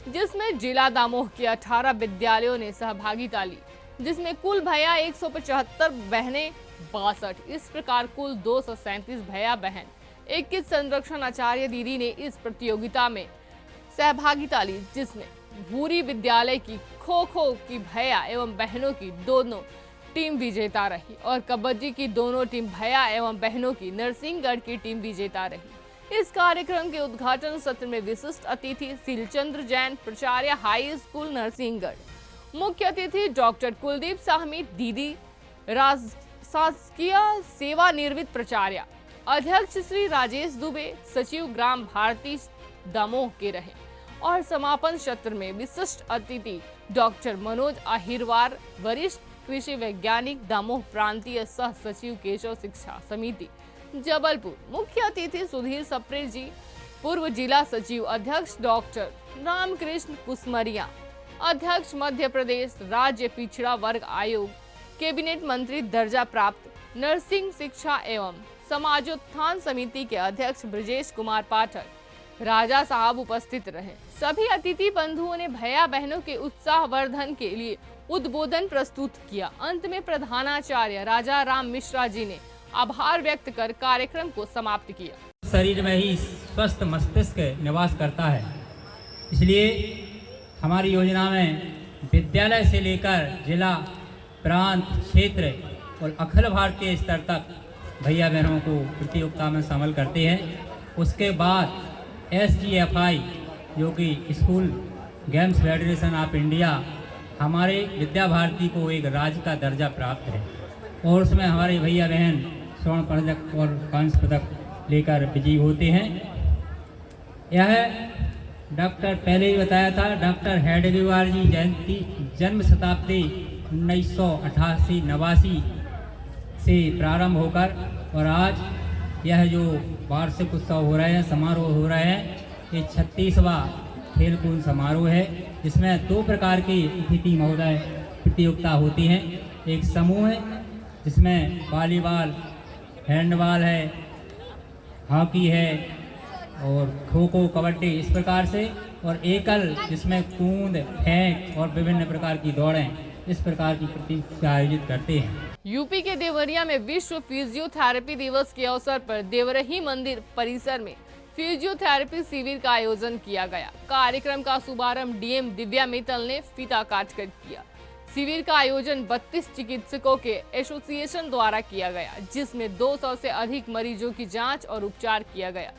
जिसमें जिला दामोह के 18 विद्यालयों ने सहभागिता ली, जिसमें कुल भैया 175, बहनें 62। इस प्रकार कुल 237 भैया बहन 21 संरक्षण आचार्य दीदी ने इस प्रतियोगिता में सहभागिता ली, जिसमें भूरी विद्यालय की खो-खो की भैया एवं बहनों की दोनों टीम विजेता रही और कबड्डी की दोनों टीम भैया एवं बहनों की नरसिंहगढ़ की टीम विजेता रही। इस कार्यक्रम के उद्घाटन सत्र में विशिष्ट अतिथि सिलचंद्र जैन, प्राचार्य हाई स्कूल नरसिंहगढ़, मुख्य अतिथि डॉक्टर कुलदीप साहमी दीदी, शासकीय सेवानिवृत्त प्राचार्य, अध्यक्ष श्री राजेश दुबे, सचिव ग्राम भारती दामोह के रहे और समापन सत्र में विशिष्ट अतिथि डॉक्टर मनोज अहिरवार, वरिष्ठ कृषि वैज्ञानिक, दामोह प्रांतीय सह सचिव केशव शिक्षा समिति जबलपुर, मुख्य अतिथि सुधीर सप्रे जी, पूर्व जिला सचिव, अध्यक्ष डॉक्टर रामकृष्ण कुसमरिया, अध्यक्ष मध्य प्रदेश राज्य पिछड़ा वर्ग आयोग, कैबिनेट मंत्री दर्जा प्राप्त नर्सिंग शिक्षा एवं समाजोत्थान समिति के अध्यक्ष ब्रजेश कुमार पाठक, राजा साहब उपस्थित रहे। सभी अतिथि बंधुओं ने भैया बहनों के उत्साहवर्धन के लिए उद्बोधन प्रस्तुत किया। अंत में प्रधानाचार्य राजा राम मिश्रा जी ने आभार व्यक्त कर कार्यक्रम को समाप्त किया। शरीर में ही स्वस्थ मस्तिष्क निवास करता है, इसलिए हमारी योजना में विद्यालय से लेकर जिला, प्रांत, क्षेत्र और अखिल भारतीय स्तर तक भैया बहनों को प्रतियोगिता में शामिल करते हैं। उसके बाद SGFI जो कि school games federation of India, हमारे विद्या भारती को एक राज्य का दर्जा प्राप्त है और उसमें हमारे भैया बहन स्वर्ण पदक और कांस्य पदक लेकर विजयी होते हैं। यह डॉक्टर पहले ही बताया था, डॉक्टर हेडगेवार जी जयंती जन्म शताब्दी 1988-89 से प्रारंभ होकर और आज यह जो वार्षिक उत्सव हो रहे हैं, समारोह हो रहे हैं, ये 36वां खेलकूद समारोह है, जिसमें 2 प्रकार की अतिथि महोदय प्रतियोगिता होती हैं। एक समूह है जिसमें वॉलीबॉल, हैंडबॉल है, हॉकी है और खो खो, कबड्डी, इस प्रकार से, और एकल जिसमें कूद, फेंक और विभिन्न प्रकार की दौड़ें, इस प्रकार की प्रतियोगिता आयोजित करते हैं। यूपी के देवरिया में विश्व फिजियोथेरेपी दिवस के अवसर पर देवरही मंदिर परिसर में फिजियोथेरेपी शिविर का आयोजन किया गया। कार्यक्रम का शुभारंभ DM दिव्या मित्तल ने फीता काटकर किया। शिविर का आयोजन 32 चिकित्सकों के एसोसिएशन द्वारा किया गया, जिसमें 200 से अधिक मरीजों की जांच और उपचार किया गया।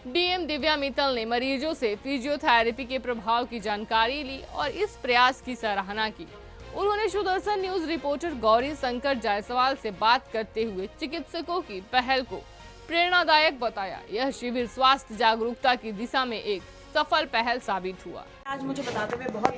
DM दिव्या मित्तल ने मरीजों से फिजियोथेरेपी के प्रभाव की जानकारी ली और इस प्रयास की सराहना की। उन्होंने सुदर्शन न्यूज रिपोर्टर गौरी शंकर जायसवाल से बात करते हुए चिकित्सकों की पहल को प्रेरणादायक बताया। यह शिविर स्वास्थ्य जागरूकता की दिशा में एक सफल पहल साबित हुआ। आज मुझे बताते हुए बहुत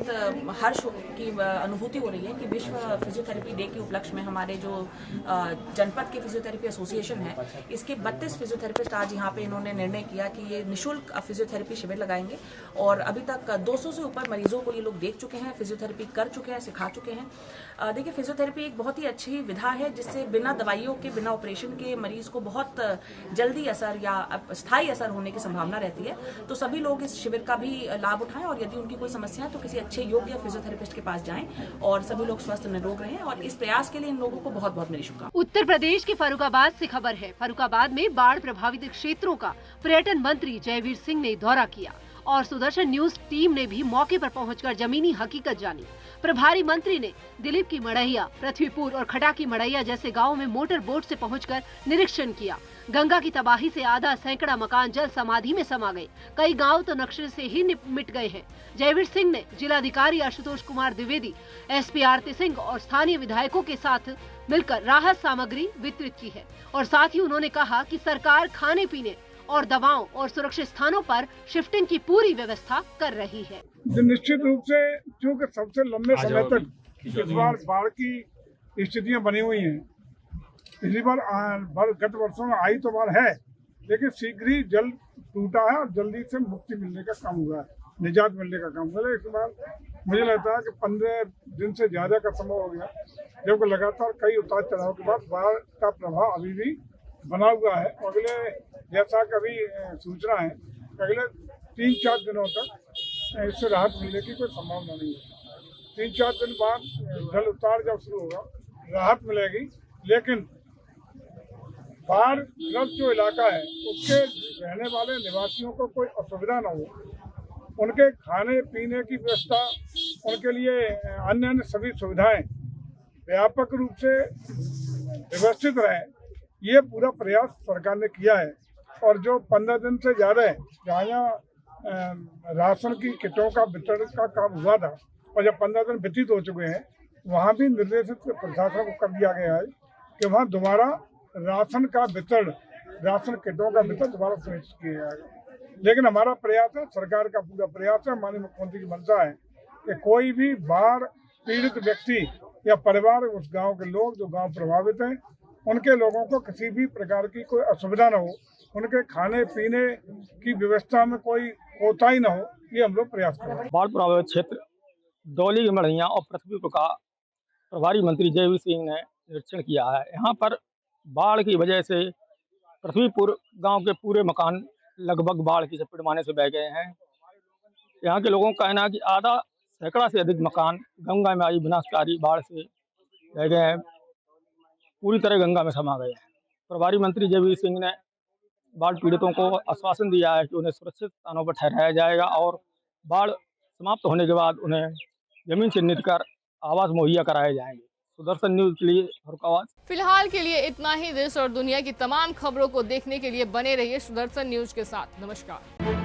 हर्ष की अनुभूति हो रही है कि विश्व फिजियोथेरेपी डे के उपलक्ष्य में हमारे जो जनपद के फिजियोथेरेपी एसोसिएशन है, इसके 32 फिजियोथेरेपिस्ट आज यहाँ पे इन्होंने निर्णय किया कि ये निःशुल्क फिजियोथेरेपी शिविर लगाएंगे और अभी तक 200 से ऊपर मरीजों को ये लोग देख चुके हैं, फिजियोथेरेपी कर चुके हैं, सिखा चुके हैं। देखिए, फिजियोथेरेपी एक बहुत ही अच्छी विधा है जिससे बिना दवाइयों के, बिना ऑपरेशन के मरीज को बहुत जल्दी असर या स्थायी असर होने की संभावना रहती है। तो सभी लोग इस शिविर का भी लाभ उठाएं और यदि उनकी कोई समस्या है तो किसी अच्छे योग्य फिजियोथेरेपिस्ट के पास जाएं और सभी लोग स्वस्थ निरोग रहें। और इस प्रयास के लिए इन लोगों को बहुत बहुत मेरी शुभकामनाएं। उत्तर प्रदेश के फर्रुखाबाद से खबर है। फर्रुखाबाद में बाढ़ प्रभावित क्षेत्रों का पर्यटन मंत्री जयवीर सिंह ने दौरा किया और सुदर्शन न्यूज टीम ने भी मौके पर पहुंचकर जमीनी हकीकत जानी। प्रभारी मंत्री ने दिलीप की मड़ैया, पृथ्वीपुर और खटा की मड़ैया जैसे गांवों में मोटर बोट से पहुंचकर निरीक्षण किया। गंगा की तबाही से आधा सैकड़ा मकान जल समाधि में समा गए, कई गांव तो नक्शे से ही मिट गए हैं। जयवीर सिंह ने जिलाधिकारी आशुतोष कुमार द्विवेदी, SP आरती सिंह और स्थानीय विधायकों के साथ मिलकर राहत सामग्री वितरित की है और साथ ही उन्होंने कहा कि सरकार खाने पीने और दवाओं और सुरक्षित स्थानों पर शिफ्टिंग की पूरी व्यवस्था कर रही है। निश्चित रूप से क्योंकि सबसे लंबे समय तक इस बार बाढ़ की स्थितियां बनी हुई हैं। पिछली बार गत वर्षों में आई तो बाढ़ है, लेकिन शीघ्र ही जल टूटा है और जल्दी से मुक्ति मिलने का काम हुआ है, निजात मिलने का काम हुआ है। इस बार मुझे लगता है कि 15 दिन से ज़्यादा का समय हो गया, जबकि लगातार कई उतार चढ़ाव के बाद बाढ़ का प्रभाव अभी भी बना हुआ है। अगले, जैसा कभी सूचना है, अगले 3-4 दिनों तक इससे राहत मिलने की कोई संभावना नहीं है। 3-4 दिन बाद जल उतार जब शुरू होगा, राहत मिलेगी, लेकिन बाढ़ ग्रस्त जो इलाका है उसके रहने वाले निवासियों को कोई असुविधा न हो, उनके खाने पीने की व्यवस्था, उनके लिए अन्य सभी सुविधाएं व्यापक रूप से व्यवस्थित रहे, ये पूरा प्रयास सरकार ने किया है। और जो 15 दिन से ज़्यादा है, जहाँ राशन की किटों का वितरण का काम हुआ था और जब 15 दिन व्यतीत हो चुके हैं, वहाँ भी निर्देशित प्रशासन को कर दिया गया है कि वहाँ दोबारा राशन का वितरण, राशन किटों का वितरण दोबारा सुनिश्चित किया जाएगा। लेकिन हमारा प्रयास है, सरकार का पूरा प्रयास है, माननीय मुख्यमंत्री की मंशा है कि कोई भी बाढ़ पीड़ित व्यक्ति या परिवार, उस गांव के लोग जो गांव प्रभावित हैं, उनके लोगों को किसी भी प्रकार की कोई असुविधा न हो, उनके खाने पीने की व्यवस्था में कोई कोताही न हो, ये हम लोग प्रयास कर रहे हैं। बाढ़ प्रभावित क्षेत्र डोली की मड़ैया और पृथ्वीपुर का प्रभारी मंत्री जयवीर सिंह ने निरीक्षण किया है। यहाँ पर बाढ़ की वजह से पृथ्वीपुर गांव के पूरे मकान लगभग बाढ़ की चपेट में आने से बह गए हैं। यहाँ के लोगों का कहना है कि आधा सैकड़ा से अधिक मकान गंगा में आई विनाशकारी बाढ़ से बह गए हैं, पूरी तरह गंगा में समा गए हैं। प्रभारी मंत्री जयवीर सिंह ने बाढ़ पीड़ितों को आश्वासन दिया है कि उन्हें सुरक्षित स्थानों पर ठहराया जाएगा और बाढ़ समाप्त होने के बाद उन्हें जमीन चिन्हित कर आवास मुहैया कराए जाएंगे। सुदर्शन न्यूज के लिए फर्रुखाबाद। फिलहाल के लिए इतना ही। देश और दुनिया की तमाम खबरों को देखने के लिए बने रहिए सुदर्शन न्यूज के साथ। नमस्कार।